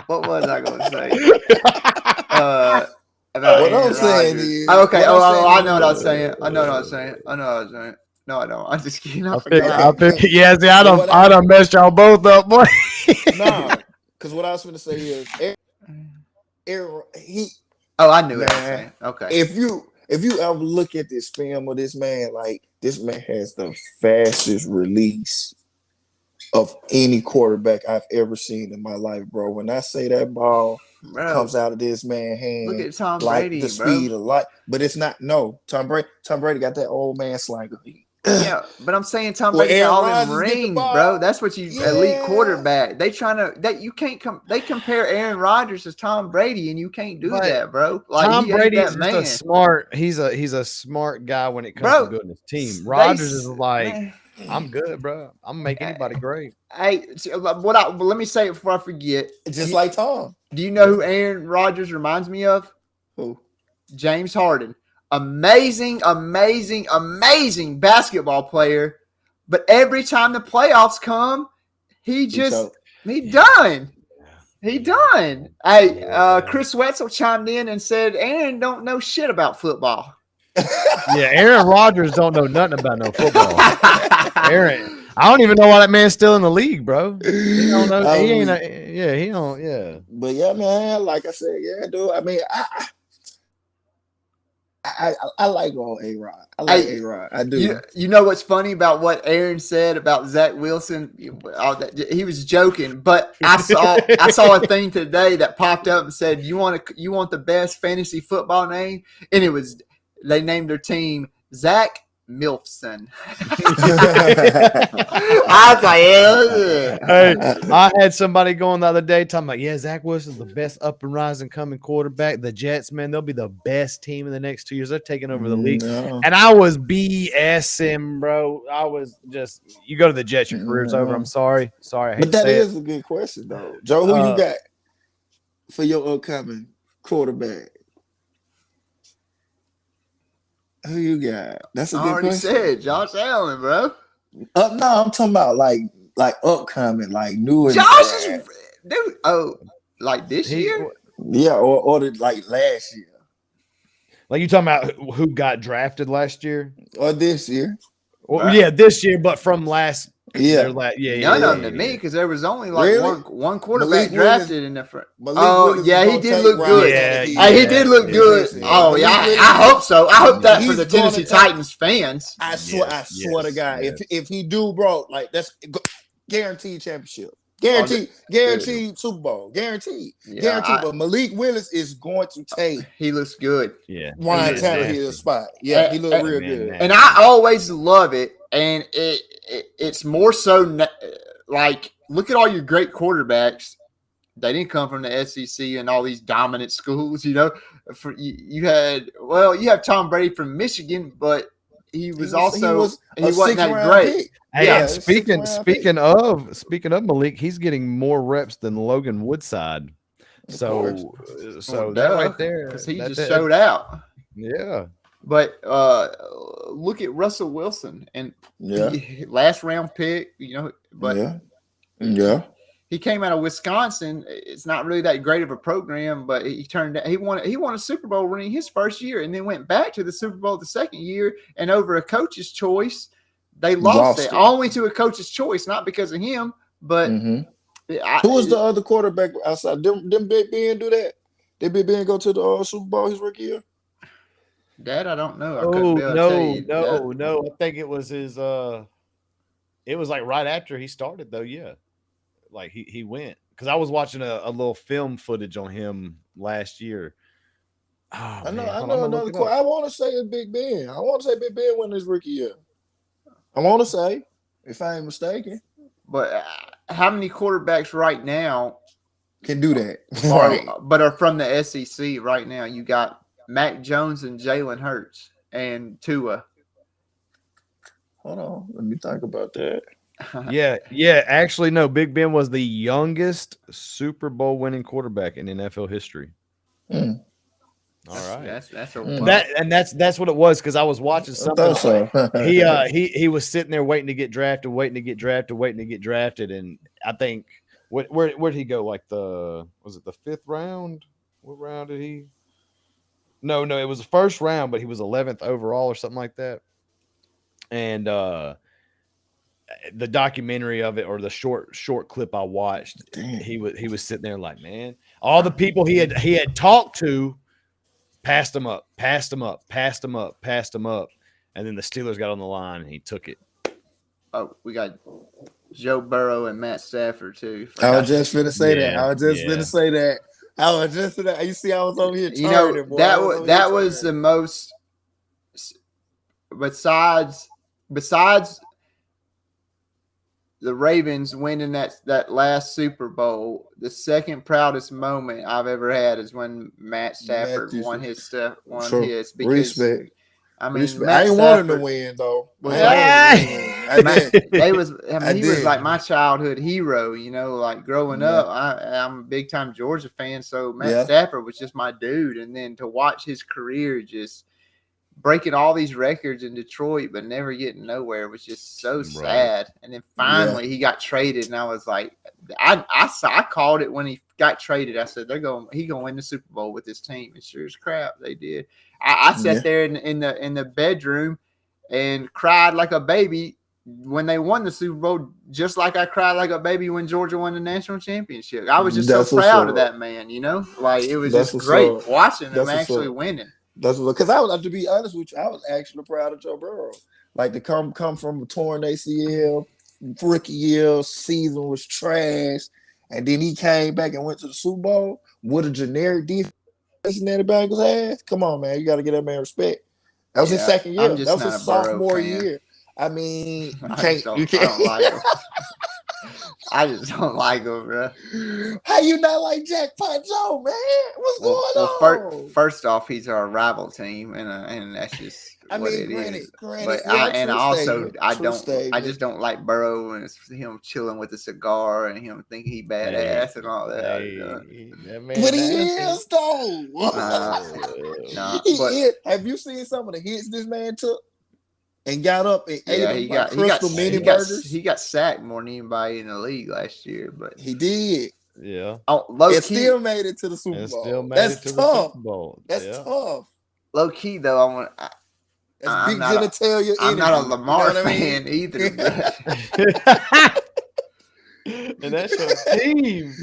What was I going to say? What I'm saying is, okay. I know what I was saying. No, I don't. I'm just kidding. I done messed y'all both up, boy. Nah, because what I was going to say is, Aaron, I knew it. Man, okay. If you ever look at this film of this man, like this man has the fastest release of any quarterback I've ever seen in my life, bro. When I say that ball comes out of this man's hand, look at Tom like Brady, the speed of light, but it's not. No, Tom Brady got that old man slinger. Yeah, but I'm saying Tom Brady got all them rings, bro. That's what elite quarterback. They you can't they compare Aaron Rodgers to Tom Brady, and you can't do that, bro. Like Tom Brady is a smart. He's a smart guy when it comes to building his team. Rodgers is like, I'm good, bro. I'm gonna make anybody great. Hey, let me say it before I forget. Just like Tom. Do you know who Aaron Rodgers reminds me of? Who? James Harden. Amazing basketball player. But every time the playoffs come, he done. He done. Hey, Chris Wetzel chimed in and said, Aaron don't know shit about football. Yeah, Aaron Rodgers don't know nothing about no football. Aaron, I don't even know why that man's still in the league, bro. He don't know. He ain't. He don't. Yeah. But yeah, man. Like I said, yeah, dude. I mean, I like old A-Rod. I like A-Rod. I do. You know what's funny about what Aaron said about Zach Wilson? He was joking, but I saw a thing today that popped up and said, "You want the best fantasy football name?" And they named their team Zach Milfson. I was like, yeah. Hey, I had somebody going the other day talking about, Zach Wilson's the best up and rising coming quarterback. The Jets, man, they'll be the best team in the next 2 years. They're taking over the league. No. And I was BSing, bro. I was just, you go to the Jets, your career's over. I'm sorry. I hate but to that say is a good question, though. Joe, who you got for your upcoming quarterback? Who you got? That's a good question. I already said Josh Allen, bro. No, I'm talking about like upcoming, like new. Josh is dude. Oh, like this year? Yeah, or like last year. Like you talking about who got drafted last year or this year? Well, yeah, this year, but from last. Yeah, none of them to me because there was only like one quarterback Malik drafted Willis, in the front. Willis he did look good. He did look good. Oh yeah, I hope so. I hope that for the Tennessee Titans fans. I swear to God, if he do, bro, like that's guaranteed championship. Guaranteed Super Bowl. Guaranteed. But Malik Willis is going to take. He looks good. Yeah. Ryan Tannehill's spot. Yeah, he looked real good. And I always love it. And it's more so like, look at all your great quarterbacks. They didn't come from the SEC and all these dominant schools, you know. You have Tom Brady from Michigan, but he wasn't that great. Pick. Hey, yeah, speaking of Malik, he's getting more reps than Logan Woodside. So that right there, because he just showed out. Yeah. But look at Russell Wilson and last round pick, you know. But he came out of Wisconsin. It's not really that great of a program, but he won a Super Bowl ring his first year, and then went back to the Super Bowl the second year. And over a coach's choice, they lost it. Only to a coach's choice, not because of him. But who was the other quarterback outside? Didn't Big Ben do that? Did Big Ben go to the Super Bowl his rookie year? That I don't know. No. I think it was his. It was like right after he started, though. Yeah. Like he went, because I was watching a little film footage on him last year. Oh, I know another quote. I want to say it's Big Ben. I want to say Big Ben won his rookie year. I want to say, if I ain't mistaken. But how many quarterbacks right now can do that? But are from the SEC right now? You got Mac Jones and Jalen Hurts and Tua. Hold on, let me think about that. Yeah. Actually, no. Big Ben was the youngest Super Bowl winning quarterback in NFL history. Mm. All right, that's what it was, because I was watching something. So. he was sitting there waiting to get drafted, and I think where did he go? Like was it the 5th round? What round did he? No, it was the first round, but he was 11th overall or something like that. And the documentary of it, or the short clip I watched, he was sitting there like, man, all the people he had talked to passed him up, and then the Steelers got on the line and he took it. Oh, we got Joe Burrow and Matt Stafford too. I was just finna say that. You see, I was over here. That was the most. Besides the Ravens winning that last Super Bowl, the second proudest moment I've ever had is when Matt Stafford won his stuff. Because respect. I mean, I ain't wanting to win though. He was like my childhood hero. Like growing up, I'm a big time Georgia fan, so Matt Stafford was just my dude. And then to watch his career just breaking all these records in Detroit, but never getting nowhere, was just so sad. And then finally he got traded, and I was like, I called it when he got traded. I said he gonna win the Super Bowl with this team, and sure as crap they did. I sat there in the bedroom and cried like a baby when they won the Super Bowl, just like I cried like a baby when Georgia won the national championship. I was just so proud of that man, like it was just great watching him actually winning. That's because to be honest with you, I was actually proud of Joe Burrow. Like to come from a torn ACL, rookie year, season was trash, and then he came back and went to the Super Bowl with a generic defense in the Bengals ass. Come on, man, you got to give that man respect. That was his second year. That was his sophomore year. I mean, you can't. I just don't like him, bro. How you not like Jackpot Joe, man? What's going on? First off, he's our rival team, and that's just what it is. But I just don't like Burrow, and it's him chilling with a cigar and him thinking he badass and all that. But he is though. Have you seen some of the hits this man took? And got up and ate he got sacked more than anybody in the league last year, but he did. Yeah. Still made it to the Super Bowl. That's tough. That's tough. Low key though, I'm not a Lamar fan either. And that's your team.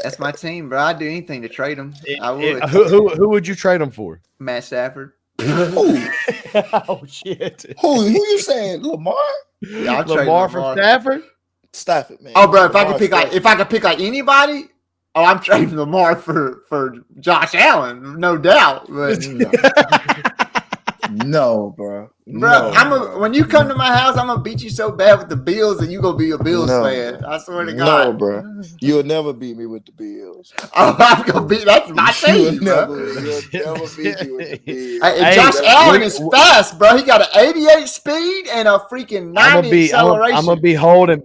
That's my team, bro. I'd do anything to trade him. I would. Who would you trade him for? Matt Stafford. Oh shit! Who you saying? Lamar? Yeah, Lamar from Stafford. Stafford, man. Oh, bro, if I could pick like anybody, I'm trading Lamar for Josh Allen, no doubt. But no, bro. Bro, when you come to my house, I'm gonna beat you so bad with the Bills, and you gonna be a Bills fan. I swear to God. No, bro. You'll never beat me with the Bills. Oh, I'm gonna beat. That's my team. You'll never beat me with the Bills. Hey, Josh Allen is fast, bro. He got an 88 speed and a freaking 90 acceleration. I'm gonna be holding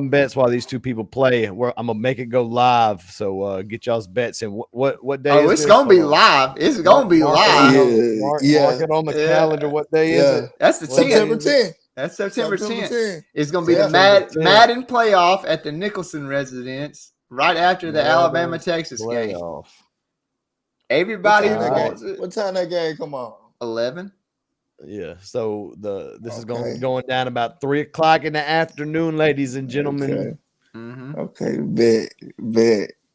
bets. While these two people play. I'm gonna make it go live. So get y'all's bets in. What day? Oh, it's gonna be live. It's gonna be live. Mark it on the calendar. What day is it? That's the September 10th. That's September 10th. 10th. It's going to be the Madden playoff at the Nicholson residence right after the Alabama-Texas game. Everybody wants it. What time that game come on? 11. Yeah. So this is going down about 3:00 in the afternoon, ladies and gentlemen. Okay, bet.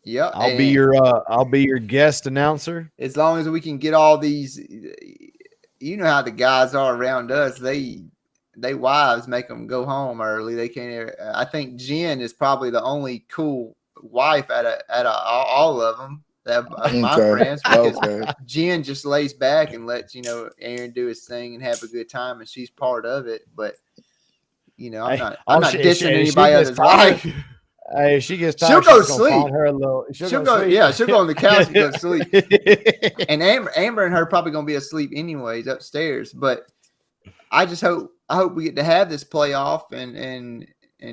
Yep. I'll be your guest announcer. As long as we can get all these, you know how the guys are around us. They wives make them go home early. They can't. I think Jen is probably the only cool wife out of all of them. My friends, because Jen just lays back and lets Aaron do his thing and have a good time, and she's part of it. But I'm not dissing anybody else's wife. Hey, if she gets tired, she'll go sleep. She'll go. Yeah, she'll go on the couch and go sleep. And Amber and her probably gonna be asleep anyways upstairs. But I hope we get to have this playoff and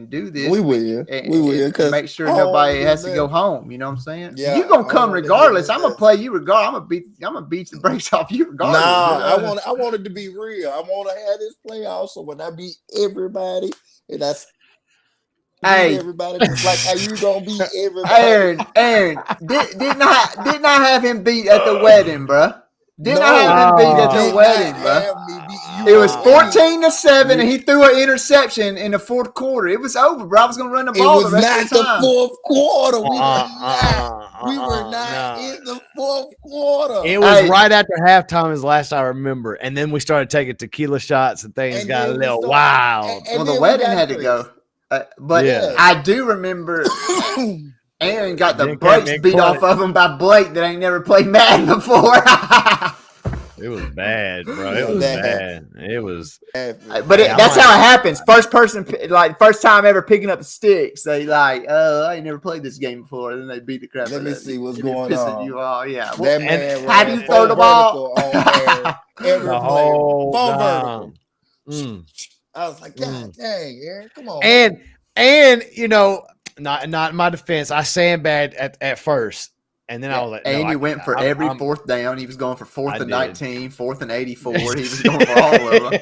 do this. We will. And make sure nobody has to go home. You know what I'm saying? Yeah, you're gonna come regardless. I'm gonna play you regardless. I'm gonna beat the brakes off you regardless. Nah, I want it to be real. I want to have this playoff. So when I beat everybody, and that's everybody, just like how you gonna beat everybody. Aaron, didn't I have him beat at the wedding, bro? Didn't I have him beat at the wedding, bro? It was 14-7, and he threw an interception in the fourth quarter. It was over, bro. I was gonna run the ball the rest of the time. It was not the fourth quarter. We were not in the fourth quarter. It was right after halftime, is last I remember, and then we started taking tequila shots, and things got a little wild. Well, the wedding had to go. But I do remember Aaron got the brakes beat off of him by Blake that ain't never played Madden before. It was bad, bro. It was bad. It was. But that's how it happens. First time ever picking up sticks. They I ain't never played this game before. And then they beat the crap out of you. Let me see what's going on. You all, yeah. That man how do you throw the ball? Every whole player. Vertical. I was like, God dang, Aaron, come on. And not in my defense, I sandbagged at first. And then I was like, and he went for every fourth down. He was going for 4th and 19, 4th and 84. He was going for all of them.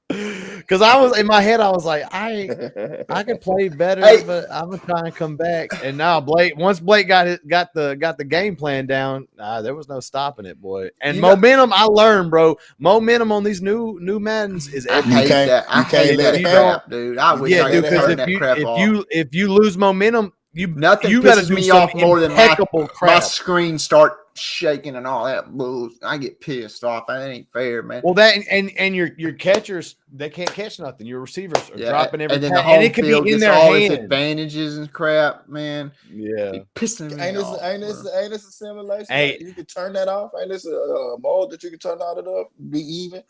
Because I was in my head, I was like, I could play better, but I'm gonna try and come back. And now once Blake got the game plan down, there was no stopping it, boy. And momentum, I learned, bro. Momentum on these new Maddens is everything. I hate that crap, dude. I wish I could turn that crap off. If you lose momentum, nothing pisses me off more than my screen start shaking and all that bull. I get pissed off. That ain't fair, man. Well, that and your catchers, they can't catch nothing. Your receivers are dropping every time, and it could be in their all hands. Its advantages and crap, man. Yeah, pissing me off. Ain't this a simulation? Hey, you can turn that off. Ain't this a mode that you can turn all it up, be even?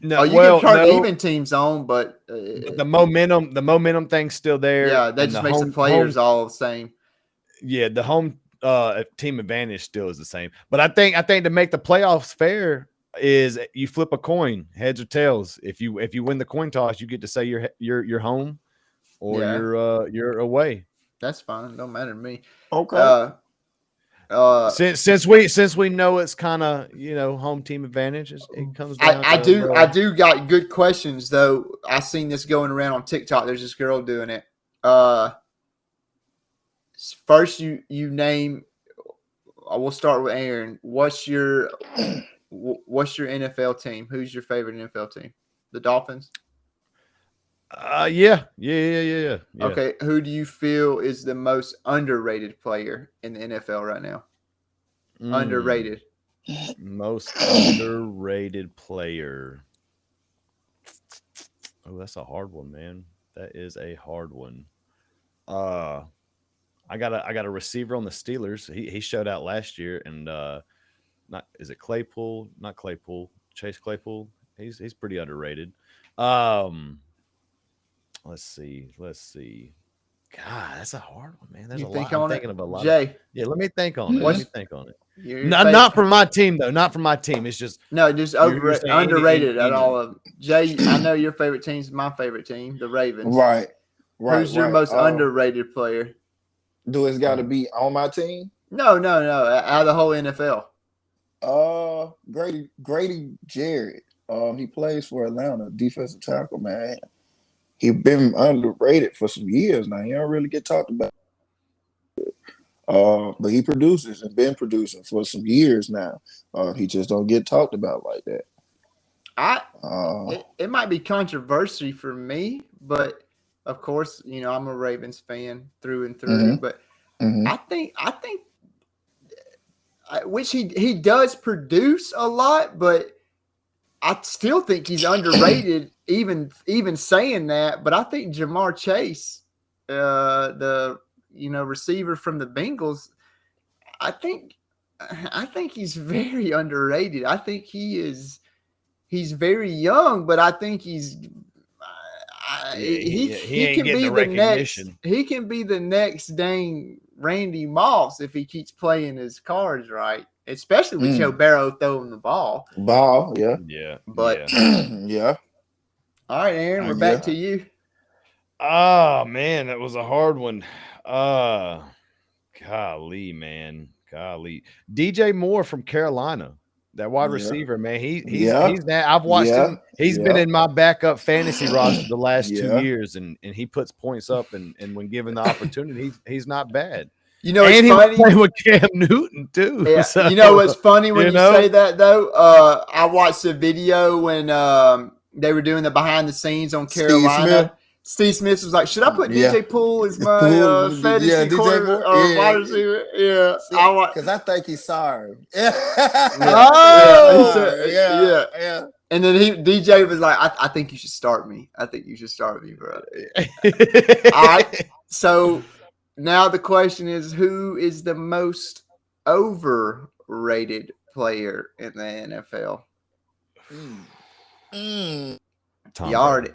No, you can turn even teams on, but the momentum thing's still there. Yeah, that just makes the players all the same. Yeah, the home team advantage still is the same. But I think to make the playoffs fair is you flip a coin, heads or tails. If you win the coin toss, you get to say you're home or you're away. That's fine. Don't matter to me. Okay. Since we know it's kind of home team advantage, it comes down. I do got good questions though. I seen this going around on TikTok. There's this girl doing it. First, you name. I will start with Aaron. What's your NFL team? Who's your favorite NFL team? The Dolphins. Yeah. Okay, who do you feel is the most underrated player in the NFL right now? Underrated. Most underrated player. Oh, that's a hard one, man. That is a hard one. I got a receiver on the Steelers. He showed out last year, and is it Claypool? Not Claypool. Chase Claypool. He's pretty underrated. Let's see. God, that's a hard one, man. There's a lot. I'm thinking of a lot. Jay. Yeah, let me think on it. Let me think on it. Not from my team though. Not from my team. It's just underrated at all of them. Jay, I know your favorite team is my favorite team, the Ravens. Right. Who's your most underrated player? Do it's got to be on my team? No. Out of the whole NFL. Grady Jarrett. He plays for Atlanta, defensive tackle, man. He been underrated for some years now. He don't really get talked about. But he produces and been producing for some years now. He just don't get talked about like that. It might be controversy for me, but of course, I'm a Ravens fan through and through. But I think which he does produce a lot, but I still think he's underrated. Even saying that, but I think Jamar Chase, the receiver from the Bengals, I think he's very underrated. I think he's very young, but I think he can be the next. He can be the next dang Randy Moss if he keeps playing his cards right, especially with Joe Burrow throwing the ball. Yeah. But yeah. All right, Aaron, we're back to you. Oh man, that was a hard one. Golly, man. Golly. DJ Moore from Carolina. That wide receiver, man. He's that. I've watched him. He's been in my backup fantasy roster the last 2 years, and he puts points up, and when given the opportunity, he's not bad. And he was playing with Cam Newton too. Yeah. So, you know what's funny when you say that though? I watched the video when they were doing the behind the scenes on Carolina. Steve Smith was like, "Should I put DJ Poole as my fantasy quarter or wide receiver?" Yeah, because I think he's sorry. Yeah. And then DJ was like, I think you should start me. I think you should start me, bro." All right. So now the question is, who is the most overrated player in the NFL? Tom Already.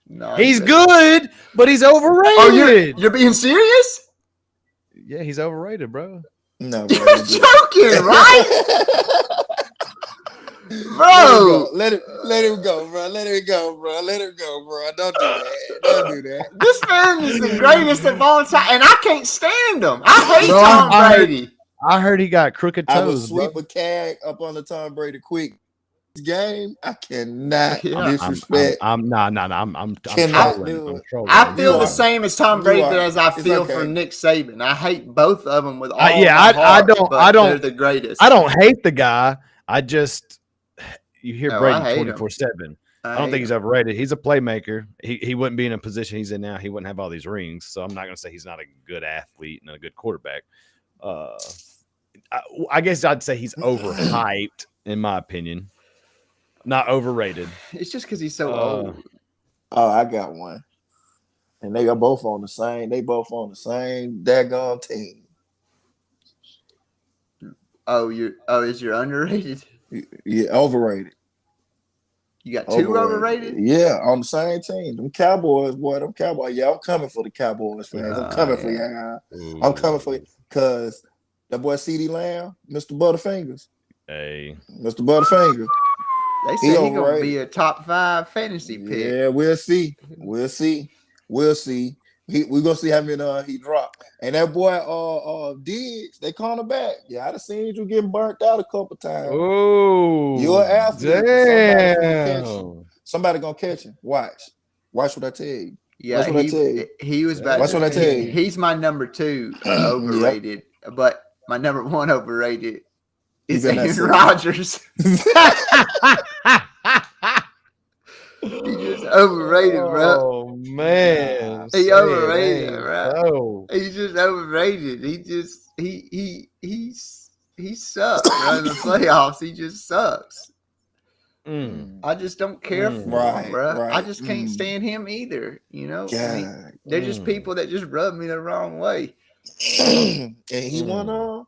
No, he's good, but he's overrated. Oh, you're being serious? Yeah, he's overrated, bro. No, bro, you're joking, right? Bro, let him go, bro. Let him go, bro. Don't do that. This man is the greatest of all time, and I can't stand him. I hate Tom Brady. I heard he got crooked toes. I would sweep a CAG up on the Tom Brady quick. Game, I cannot disrespect. I'm trolling. I feel the same as Tom Brady as I feel for Nick Saban. I hate both of them with all my heart, I don't. They're the greatest. I don't hate the guy. I just you hear Brady 24/7. I don't think he's overrated. He's a playmaker. He wouldn't be in a position he's in now. He wouldn't have all these rings. So I'm not going to say he's not a good athlete and a good quarterback. I guess I'd say he's overhyped in my opinion. Not overrated. It's just because he's so old. Oh, I got one. And they are both on the same. They both on the same daggone team. Is your underrated? Yeah, overrated. You got two overrated? Yeah, on the same team. Them Cowboys, boy. Them Cowboys. Yeah, I'm coming for the Cowboys fans. I'm coming for you. I'm coming for you because that boy CeeDee Lamb, Mr. Butterfingers. Hey, Mr. Butterfingers. They say he's gonna be a top 5 fantasy pick. Yeah, we'll see. We're gonna see how many he dropped. And that boy Diggs, they call him back. Yeah, I've seen you getting burnt out a couple times. Oh, you're an athlete. Damn. Somebody gonna catch him. Watch what I tell you. Yeah, he was back. Watch what I tell you. He's my number 2 overrated, but my number 1 overrated is Aaron Rodgers. He's just overrated, bro. Oh man, he overrated, bro. He's just overrated. He sucks, bro. In the playoffs, he just sucks. I just don't care for him, bro. Right. I just can't stand him either. They're just people that just rub me the wrong way. And he won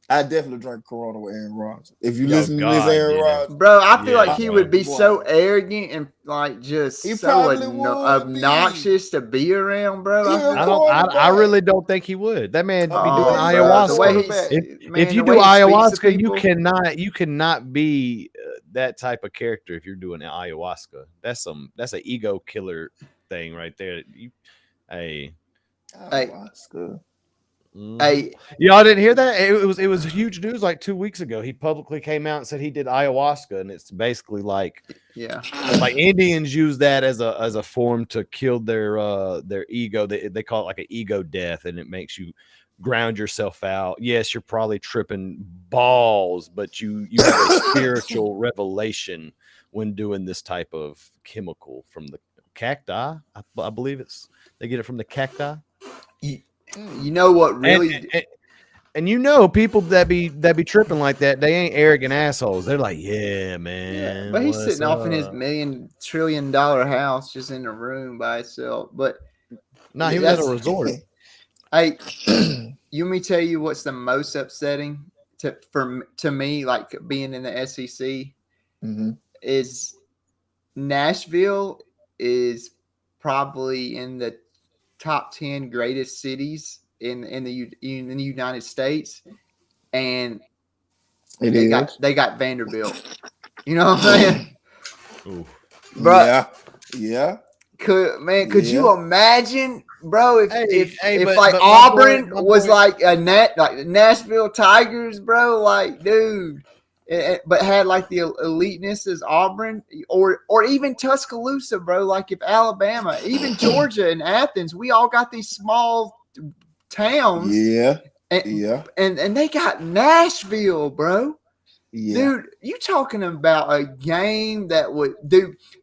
I definitely drank Corona with Aaron Rodgers. If you listen to this Aaron Rodgers, bro, I feel like he would be so arrogant and like just so obnoxious to be around, bro. I really don't think he would. That man be doing ayahuasca. If you do ayahuasca, you cannot be that type of character if you're doing ayahuasca. That's an ego killer thing right there. ayahuasca. Hey, y'all didn't hear that? It was huge news like 2 weeks ago. He publicly came out and said he did ayahuasca, and it's basically like Indians use that as a form to kill their ego. They call it like an ego death, and it makes you ground yourself out. Yes, you're probably tripping balls, but you have a spiritual revelation when doing this type of chemical from the cacti. I believe they get it from the cacti. You know what really and people that be tripping like that, they ain't arrogant assholes. They're like, yeah, man. Yeah, but he's sitting off in his $1 trillion house just in a room by itself. But no, he was at a resort. Hey, you want me to tell you what's the most upsetting to me, like being in the SEC, is Nashville is probably in the top 10 greatest cities in the United States, and they got Vanderbilt. You know what I'm saying? Ooh. Bro, yeah. Could you imagine, bro, if Auburn was like Nashville Tigers, bro, like, dude, but had like the eliteness as Auburn or even Tuscaloosa, bro, like if Alabama, even Georgia and Athens, we all got these small towns. Yeah. And they got Nashville, bro. Yeah. Dude, you talking about a game that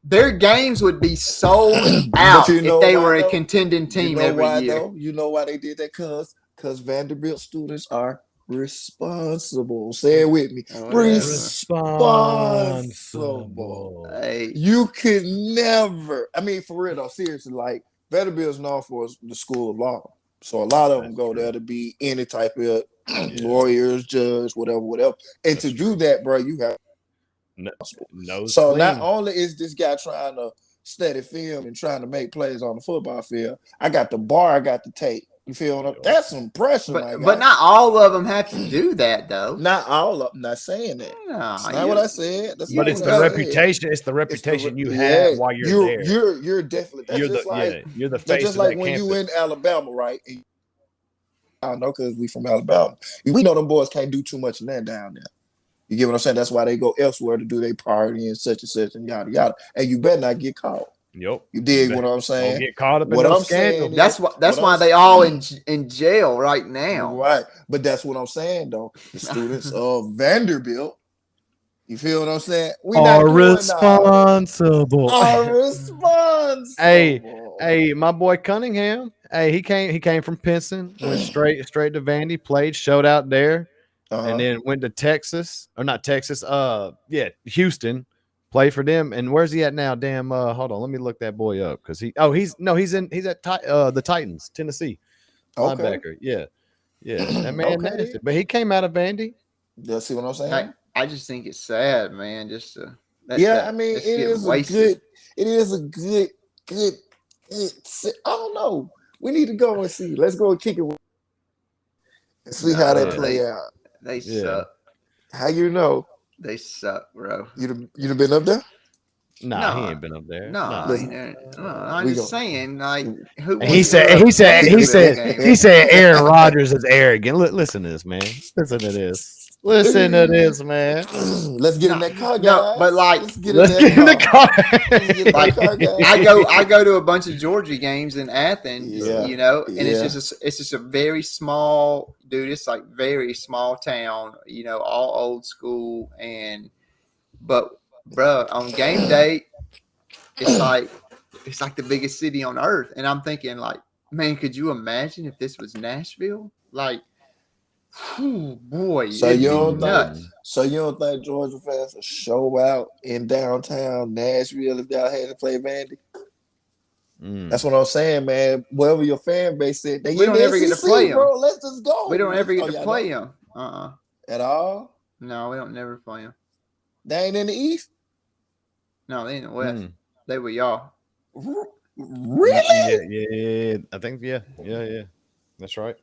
their games would be sold out if they were a contending team every year. You know why they did that? Because Vanderbilt students are responsible. Say it with me. Responsible. Hey. You could never. I mean, for real though, seriously, like Vanderbilt's known for the school of law. So a lot of them go there to be any type of lawyers, judge, whatever. And to do that, bro, you have no. So not only is this guy trying to study film and trying to make plays on the football field, I got the bar, I got the tape. You feel what? That's some pressure, but not all of them have to do that, though. Not all of them. Not saying that. No, that's not what I said. But it's the reputation. It's the reputation you have while you're there. You're definitely. That's you're the face. Just like when you in Alabama, right? And I don't know, because we from Alabama. We know them boys can't do too much in that down there. You get what I'm saying? That's why they go elsewhere to do their party and such and yada yada. And you better not get caught. Yep. You dig what I'm saying? Don't get caught up in those scandals. That's why they all in jail right now. Right. But that's what I'm saying though. The students of Vanderbilt, you feel what I'm saying? We are responsible. Hey, my boy Cunningham. Hey, he came from Pinson, went straight to Vandy, played, showed out there, and then went to Texas, or not Texas, Houston. Play for them, and where's he at now? Damn, hold on, let me look that boy up because he's at the Titans, Tennessee, linebacker. Yeah, that man nasty, but he came out of Vandy. You see what I'm saying? I just think it's sad, man. Just I mean, it is a good. I don't know. We need to go and see. Let's go and kick it and see how they play out. They suck. How you know? They suck, bro. You done been up there? Nah, he ain't been up there. No, I'm just saying, like, he said Aaron Rodgers is arrogant. Listen to this, man. Listen to this, man. Let's get in that car, guys. No, but like, let's get in the car. I go to a bunch of Georgia games in Athens, you know, and it's just a very small, dude. It's like very small town, you know, all old school, but bro, on game day, it's like the biggest city on earth, and I'm thinking, like, man, could you imagine if this was Nashville? Like, oh boy, so you don't think Georgia fans will show out in downtown Nashville if y'all had to play Vandy? That's what I'm saying, man. Wherever your fan base is, we don't ever get to play them, bro. Let's just go. We don't ever get to play them. At all? No, we don't never play them. They ain't in the East? No, they in the West. They were y'all. Really? Yeah. I think yeah. That's right.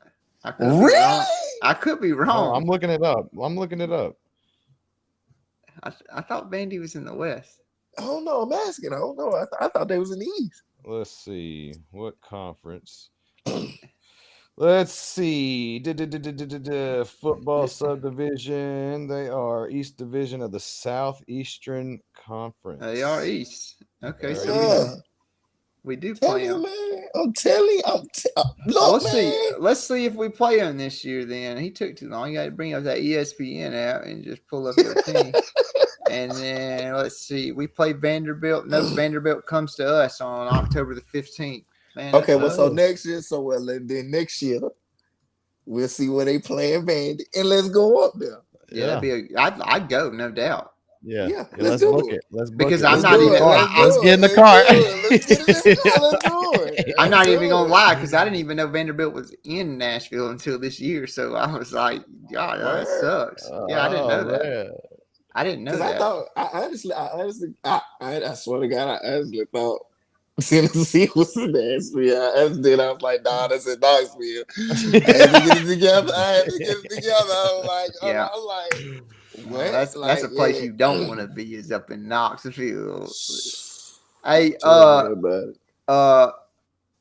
I could be wrong. Oh, I'm looking it up. I thought Vandy was in the West. I don't know. I'm asking. I don't know. I thought they was in the East. Let's see what conference. Let's see. Football subdivision. They are East Division of the Southeastern Conference. They are East. Okay, so we do play them. Man. I'm telling you. Look, Let's see if we play them this year. Then he took too long. You got to bring up that ESPN app and just pull up your team. And then let's see. We play Vanderbilt. No, Vanderbilt comes to us on October the 15th. Man, okay, well, so next year, then next year, we'll see where they play in Vandy, and let's go up there. Yeah, I'd go, no doubt. Yeah, let's book it. Let's book because it. I'm not even. Let's get in the car. Let's do it. I'm not even gonna lie, because I didn't even know Vanderbilt was in Nashville until this year. So I was like, God, that sucks. Yeah, I didn't know that. Man. I didn't know that. I swear to God, I honestly thought Tennessee was in Nashville. And then I was like, nah, that's in Knoxville. I had to get it together. I was like, yeah. I'm like, what? That's a place you don't want to be, is up in Knoxville. Hey,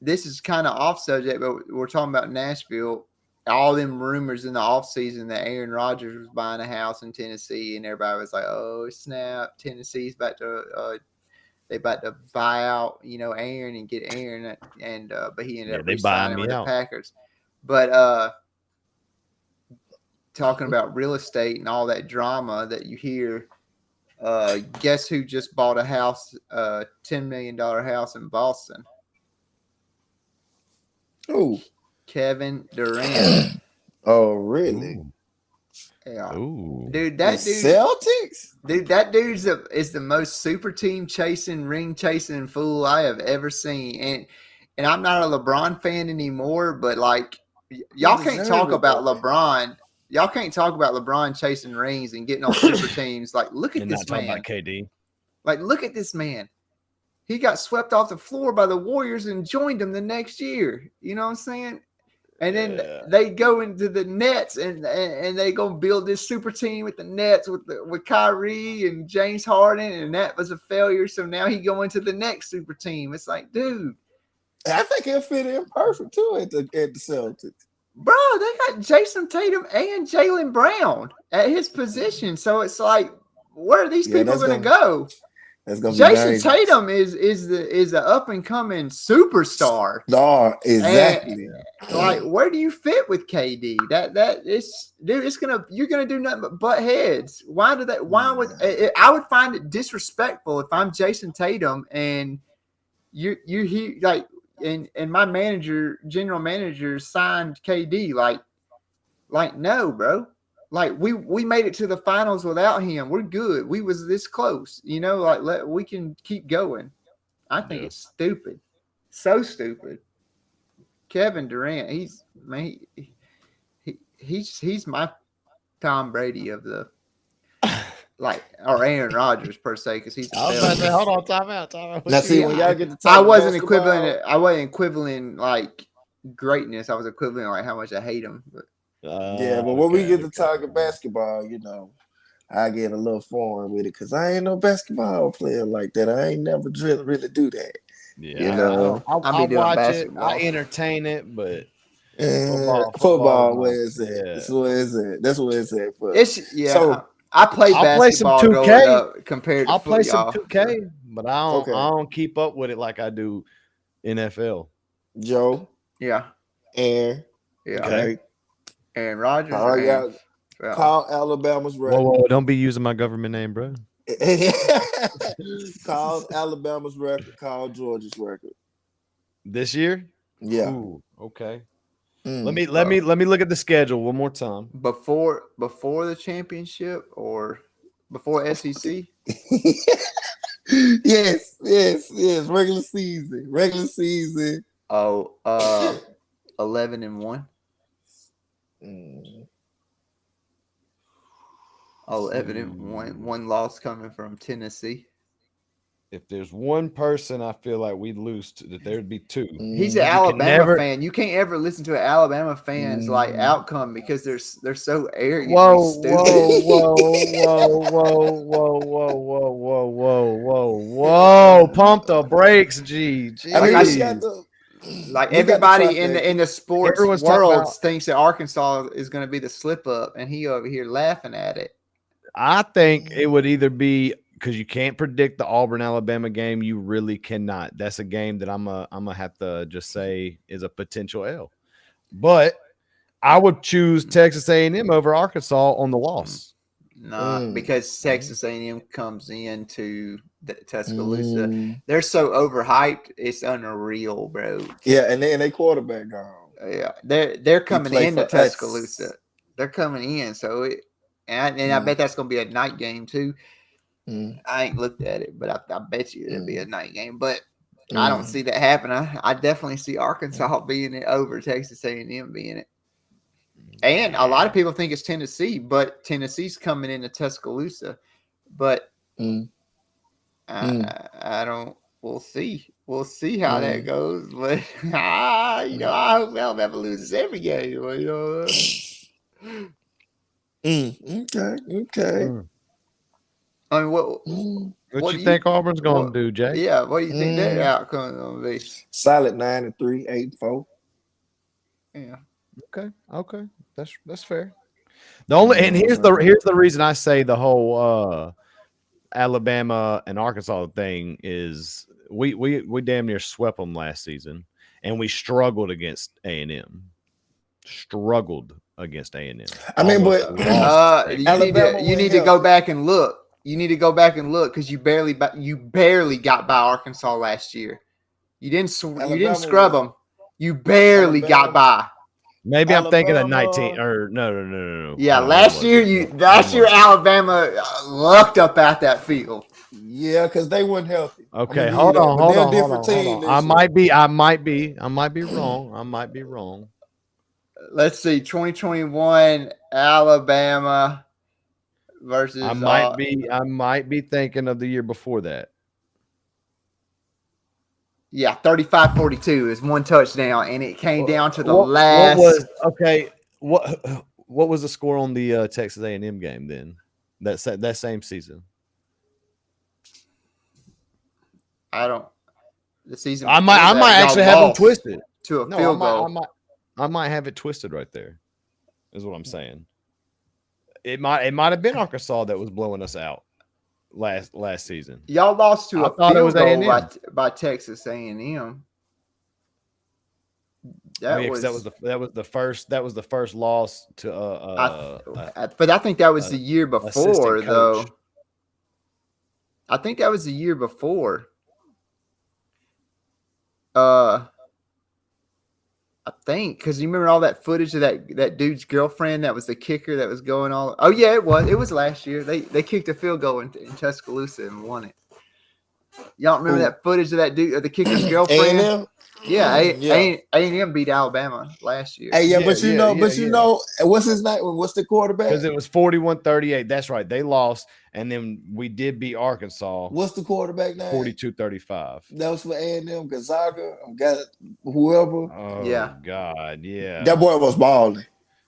this is kind of off subject, but we're talking about Nashville. All them rumors in the offseason that Aaron Rodgers was buying a house in Tennessee, and everybody was like, "Oh snap! Tennessee's about to they about to buy out, Aaron and get Aaron." And but he ended up re-signing with the Packers. But talking about real estate and all that drama that you hear, guess who just bought a house, $10 million house in Boston? Oh. Kevin Durant. Oh, really? Ooh. Yeah. Ooh. Dude, that dude. Celtics? Dude, that dude is the most super team ring chasing fool I have ever seen. And I'm not a LeBron fan anymore, but like y'all can't talk about LeBron. Y'all can't talk about LeBron chasing rings and getting on super teams. Like, look at this man. About KD. Like, look at this man. He got swept off the floor by the Warriors and joined them the next year. You know what I'm saying? And then they go into the Nets and they gonna build this super team with the Nets with Kyrie and James Harden, and that was a failure. So now he going to the next super team. It's like, dude, I think he'll fit in perfect too at the Celtics. Bro, they got Jason Tatum and Jaylen Brown at his position. So it's like, where are these people gonna go? That's gonna Jason Tatum is the up and coming superstar. Exactly. And, like, where do you fit with KD? You're gonna do nothing but butt heads. Why would I would find it disrespectful if I'm Jason Tatum and you like and my general manager signed KD. Like no, bro. Like we made it to the finals without him. We're good. We was this close, like we can keep going. I think it's stupid. So stupid. Kevin Durant, he's my Tom Brady of the or Aaron Rodgers per se, because he's hold on, time out. Now see, when y'all get to talk I wasn't equivalent like greatness. I was equivalent like how much I hate him. But but when we get to talking basketball, I get a little foreign with it because I ain't no basketball player like that. I ain't never really do that. Yeah, I'll watch basketball. I entertain it, but football, where is it? Yeah. That's where it's at. So I played basketball. Play some 2K compared to I'll football. Play some 2K, but I don't keep up with it like I do NFL. Joe, Aaron, Aaron Rodgers. Call Alabama's record. Whoa, don't be using my government name, bro. Call Alabama's record. Call Georgia's record. This year? Yeah. Ooh, okay. Let me look at the schedule one more time. Before the championship or before SEC? Yes. Regular season. 11-1. 11-1. One loss coming from Tennessee. If there's one person I feel like we'd lose to, that there'd be two. He's an Alabama fan. You can't ever listen to an Alabama fan's outcome because they're so arrogant. Whoa. Pump the brakes, G. I mean, Like everybody in the sports world thinks that Arkansas is going to be the slip up, and he over here laughing at it. I think it would either be because you can't predict the Auburn-Alabama game. You really cannot. That's a game that I'm gonna have to just say is a potential L. But I would choose Texas A&M over Arkansas on the loss. Nah, because Texas A&M comes into Tuscaloosa. They're so overhyped, it's unreal, bro. Yeah, and then they quarterback gone. Yeah, they're coming into Tuscaloosa. They're coming in, so I bet that's gonna be a night game too. I ain't looked at it, but I bet you it'll be a night game. But I don't see that happen. I definitely see Arkansas being it over Texas A&M being it. And a lot of people think it's Tennessee, but Tennessee's coming into Tuscaloosa. But I don't. We'll see. We'll see how that goes. But I hope Alabama loses every game. Okay. I mean, what you think Auburn's going to do, Jay? Yeah, what do you think their outcome is going to be? Solid 9-3, 8-4. Yeah. Okay. That's fair. The only here's the reason I say the whole Alabama and Arkansas thing is we damn near swept them last season, and we struggled against A&M. I mean, but you need to go back and look. You need to go back and look because you barely got by Arkansas last year. You didn't scrub them. You barely got by. Maybe Alabama. I'm thinking of 19 or no. Yeah, last year Alabama lucked up at that field. Yeah, because they weren't healthy. Okay, hold on. I might be wrong. Let's see, 2021 Alabama versus. I might be thinking of the year before that. Yeah, 35-42 is one touchdown, and it came down to the last. What was the score on the Texas A&M game then? That same season. The season. I might actually have them twisted to a field goal. I might have it twisted right there. Is what I'm saying. It might have been Arkansas that was blowing us out last season. Y'all lost to a field goal by Texas A&M. That was the first loss to but I think that was the year before though. I think that was the year before. I think because you remember all that footage of that dude's girlfriend that was the kicker that was going all. Oh yeah, it was last year. They kicked a field goal in Tuscaloosa and won it. Y'all remember that footage of that dude, of the kicker's girlfriend? A&M? Yeah, A&M beat Alabama last year. Hey, what's his name? What's the quarterback? Because it was 41-38. That's right. They lost, and then we did beat Arkansas. What's the quarterback name? 42-35. That was for A&M. Gonzaga, got whoever. Oh yeah, God, yeah. That boy was balling.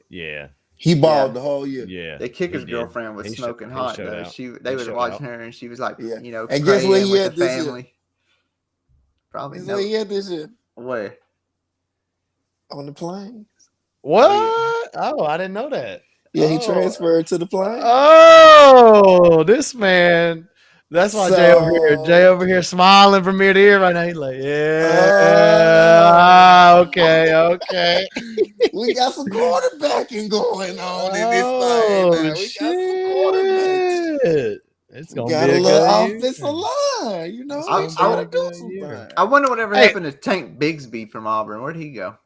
Yeah. He balled the whole year. Yeah, the kicker's girlfriend was smoking hot though. They was watching her, and she was like, and guess what he had this family. Year? Probably no. What he had this year? Where? On the Plains. What? Oh, I didn't know that. Yeah, he transferred to the Plains. Oh, this man. That's why Jay over here smiling from ear to ear right now. He's like, okay. We got some quarterbacking going on in this thing. We got some quarterbacks. It's gonna be a little offensive line, you know. I wonder whatever happened to Tank Bigsby from Auburn. Where'd he go?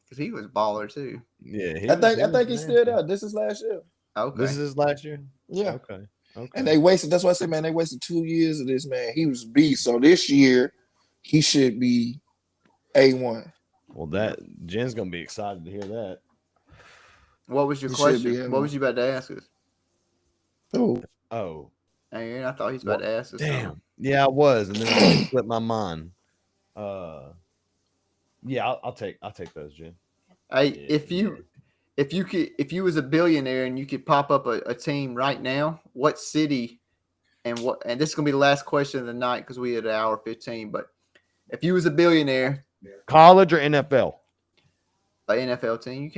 Because he was baller too. Yeah, I think he's still there. This is last year. Okay, this is his last year. Yeah. Okay. And they wasted. That's why I said, man, they wasted 2 years of this man. He was beast. So this year, he should be A1. Well, Jen's gonna be excited to hear that. What was your question? What was you about to ask us? Oh. I thought he was about to ask us. Damn. Something. Yeah, I was, and then it slipped my mind. Yeah, I'll take those, Jen. Hey, if you was a billionaire and you could pop up a team right now, what city and this is gonna be the last question of the night because we had an hour 15. But if you was a billionaire, College or NFL? An NFL team.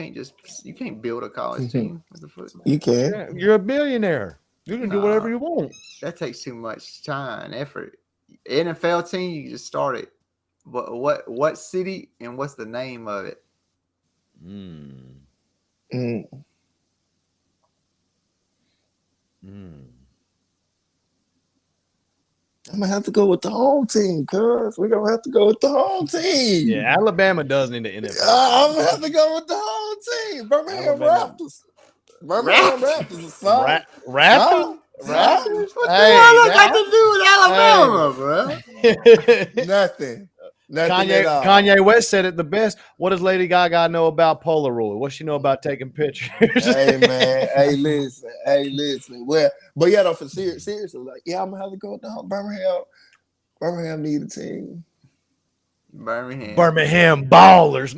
You can't build a college team with the football. You can. Yeah, you're a billionaire. You can do whatever you want. That takes too much time and effort. NFL team, you just start it. What city and what's the name of it? Mm. I'm gonna have to go with the home team, cuz we're gonna have to go with the home team. Yeah, Alabama does need the NFL. I'm gonna have to go with the home team. Birmingham Raptors. Birmingham Raptors. Raptors? Raptors? What the hell I got to do with Alabama, bro? Nothing. Nothing at all. Kanye West said it the best. What does Lady Gaga know about Polaroid? What she know about taking pictures? Hey man, hey listen. Well, but yeah, though, for seriously, like, yeah, I'm gonna have to go with the Birmingham. Birmingham need a team. Birmingham Ballers.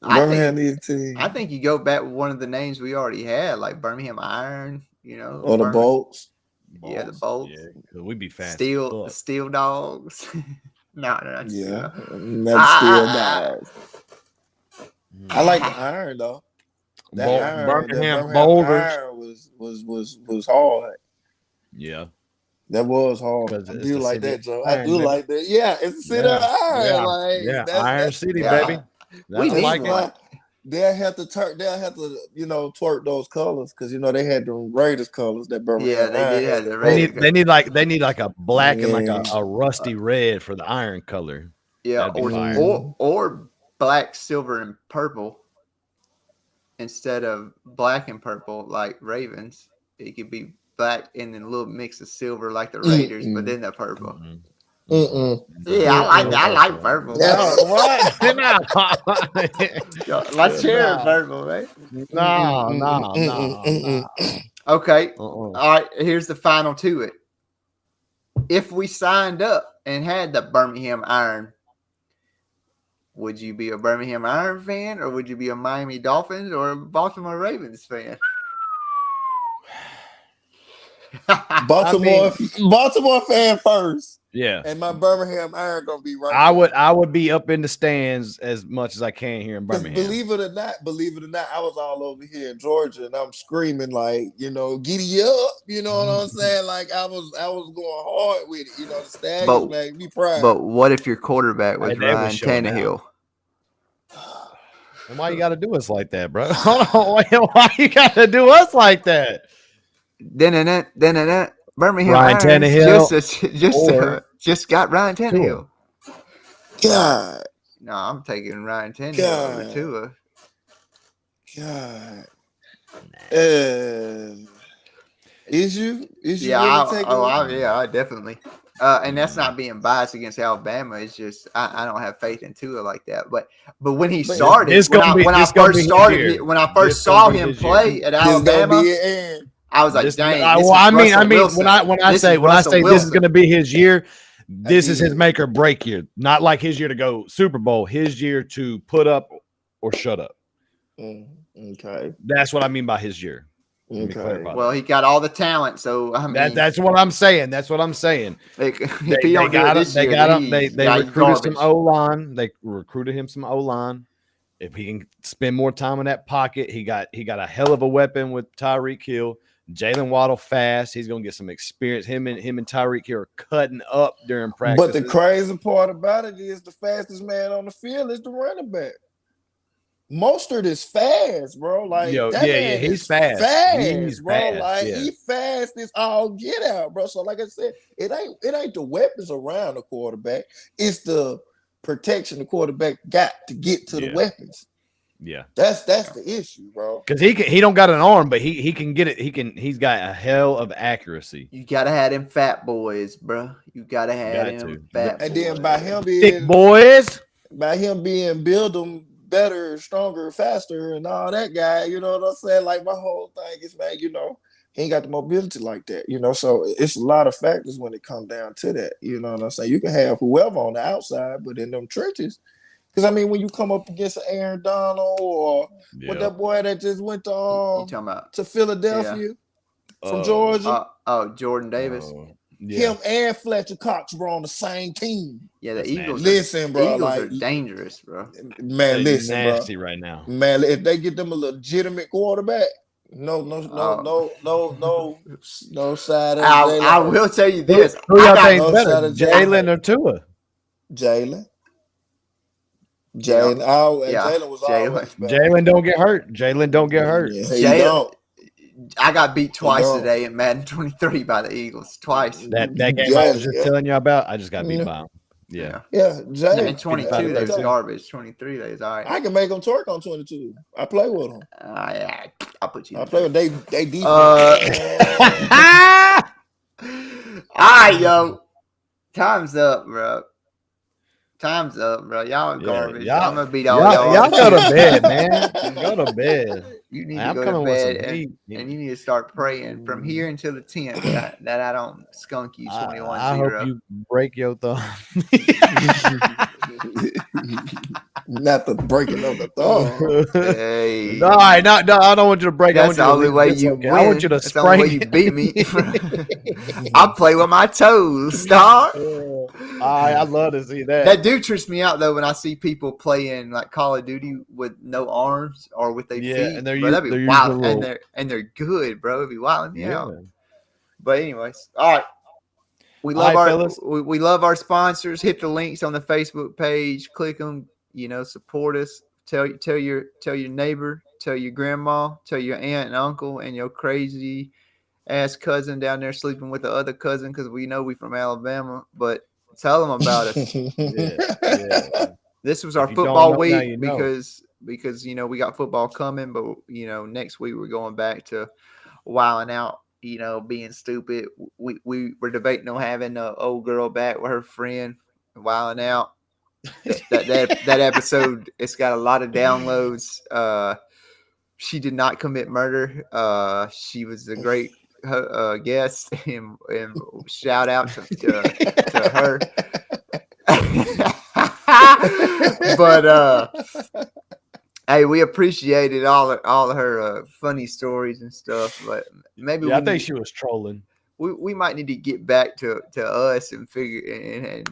Birmingham need a team. I think you go back with one of the names we already had, like Birmingham Iron. You know, or the Bolts. Yeah, the Bolts. Yeah, we'd be fast. Steel Dogs. No, yeah, not Steel Dogs. I like the Iron though. That Birmingham Boulders Iron was hard. Yeah, that was hard. I do like that, Joe. I do like that. Yeah, it's the city of Iron. Yeah, Iron City, baby. We like it. They'll have to twerk those colors because they had the Raiders colors that Birmingham. Yeah, they did have the Raiders. They need like a black and like a rusty red for the Iron color. Yeah, or black, silver, and purple instead of black and purple like Ravens. It could be black and then a little mix of silver like the Raiders, but then the purple. Yeah, I like purple. What? Let's share purple, right? No. Okay. All right. Here's the final to it. If we signed up and had the Birmingham Iron, would you be a Birmingham Iron fan, or would you be a Miami Dolphins or a Baltimore Ravens fan? Baltimore fan first. Yeah, and my Birmingham Iron gonna be right. I would be up in the stands as much as I can here in Birmingham. Believe it or not, I was all over here in Georgia, and I'm screaming like, giddy up. You know what I'm saying? Like I was going hard with it. The Staggs make me proud. But what if your quarterback was Ryan Tannehill? And why you got to do us like that, bro? Why you got to do us like that? Then Birmingham Ryan Tannehill just got Ryan Tannehill. God. No, I'm taking Ryan Tannehill over Tua. God. Is you? Yeah, I definitely. And that's not being biased against Alabama. It's just I don't have faith in Tua like that. But when he started, when I first saw him play at Alabama, I was like, dang. When I say this is going to be his year, this is his make or break year. Not like his year to go Super Bowl, his year to put up or shut up. Okay. That's what I mean by his year. Okay. Well, he got all the talent, so I mean that's what I'm saying. They recruited some O-line. They recruited him some O-line. If he can spend more time in that pocket, he got a hell of a weapon with Tyreek Hill. Jalen Waddle fast. He's gonna get some experience. Him and Tyreek Hill are cutting up during practice. But the crazy part about it is the fastest man on the field is the running back. Mostert is fast, bro. Like he's fast. He's bro. Fast, he fast is all get out, bro. So like I said, it ain't the weapons around the quarterback. It's the protection the quarterback got to get to the weapons. Yeah, that's the issue, bro. Because he don't got an arm, but he can get it. He's got a hell of accuracy. You gotta have them fat boys, bro. You gotta have them fat. And then by him being thick boys, by him being build them better, stronger, faster, and all that guy. You know what I'm saying? Like my whole thing is, man, he ain't got the mobility like that. So it's a lot of factors when it comes down to that. You know what I'm saying? You can have whoever on the outside, but in them trenches. Because, when you come up against an Aaron Donald or with that boy that just went to Philadelphia from Georgia. Jordan Davis. Him and Fletcher Cox were on the same team. Yeah, the Eagles. Bro. Eagles are dangerous, bro. Man, listen, nasty bro. Right now. Man, if they get them a legitimate quarterback, no side. I will tell you this. Who y'all think better, Jalen or Tua? Jalen. Jalen was always better. Jalen don't get hurt. Jalen don't get hurt. Yeah, don't. I got beat twice today in Madden 23 by the Eagles. Twice. That game I was just telling you about, I just got beat by them. Yeah. Jalen. In 22, they was garbage. 23, they was all right. I can make them twerk on 22. I play with them. Yeah, I'll put you. I play with they defense. All right, yo. Time's up, bro. Time's up, bro. Y'all are garbage. I'm gonna beat all y'all. Y'all go to bed, man. Go to bed. You need to go to bed and you need to start praying from here until the 10th that I don't skunk you 21-0. I hope you break your thumb. Not the breaking of the thumb. Hey. No, I don't want you to break. That's the only way you win. I want you to That's the only way you beat me. I play with my toes, dog. I love to see that. That do trips me out though when I see people playing like Call of Duty with no arms or with their feet. And they're wild, and they're good, bro. It'd be wilding me out. But anyways, all right. We love we love our sponsors. Hit the links on the Facebook page. Click them. Support us. Tell your neighbor. Tell your grandma. Tell your aunt and uncle and your crazy ass cousin down there sleeping with the other cousin because we know we from Alabama. But tell them about us. This was our football week because we got football coming. But next week we're going back to wilding out. Being stupid. We were debating on having an old girl back with her friend, wilding out. That episode, it's got a lot of downloads. She did not commit murder. She was a great guest, and shout out to her. But hey, we appreciated all of her funny stories and stuff, but maybe I think she was trolling. We might need to get back to us and figure and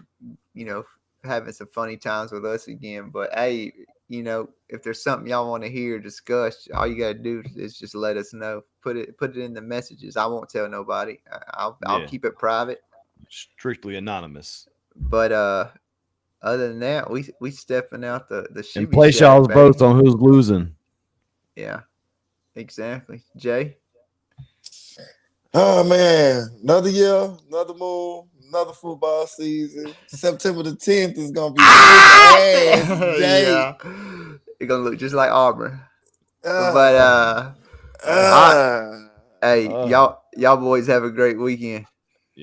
having some funny times with us again. But hey, if there's something y'all want to hear discussed, all you gotta do is just let us know. Put it in the messages. I won't tell nobody. I'll keep it private, strictly anonymous. But other than that, we stepping out the and place y'all's votes on who's losing. Yeah, exactly. Jay. Oh man, another year, another move, another football season. September the 10th is gonna be yeah. It's gonna look just like Auburn. Hey, y'all boys have a great weekend.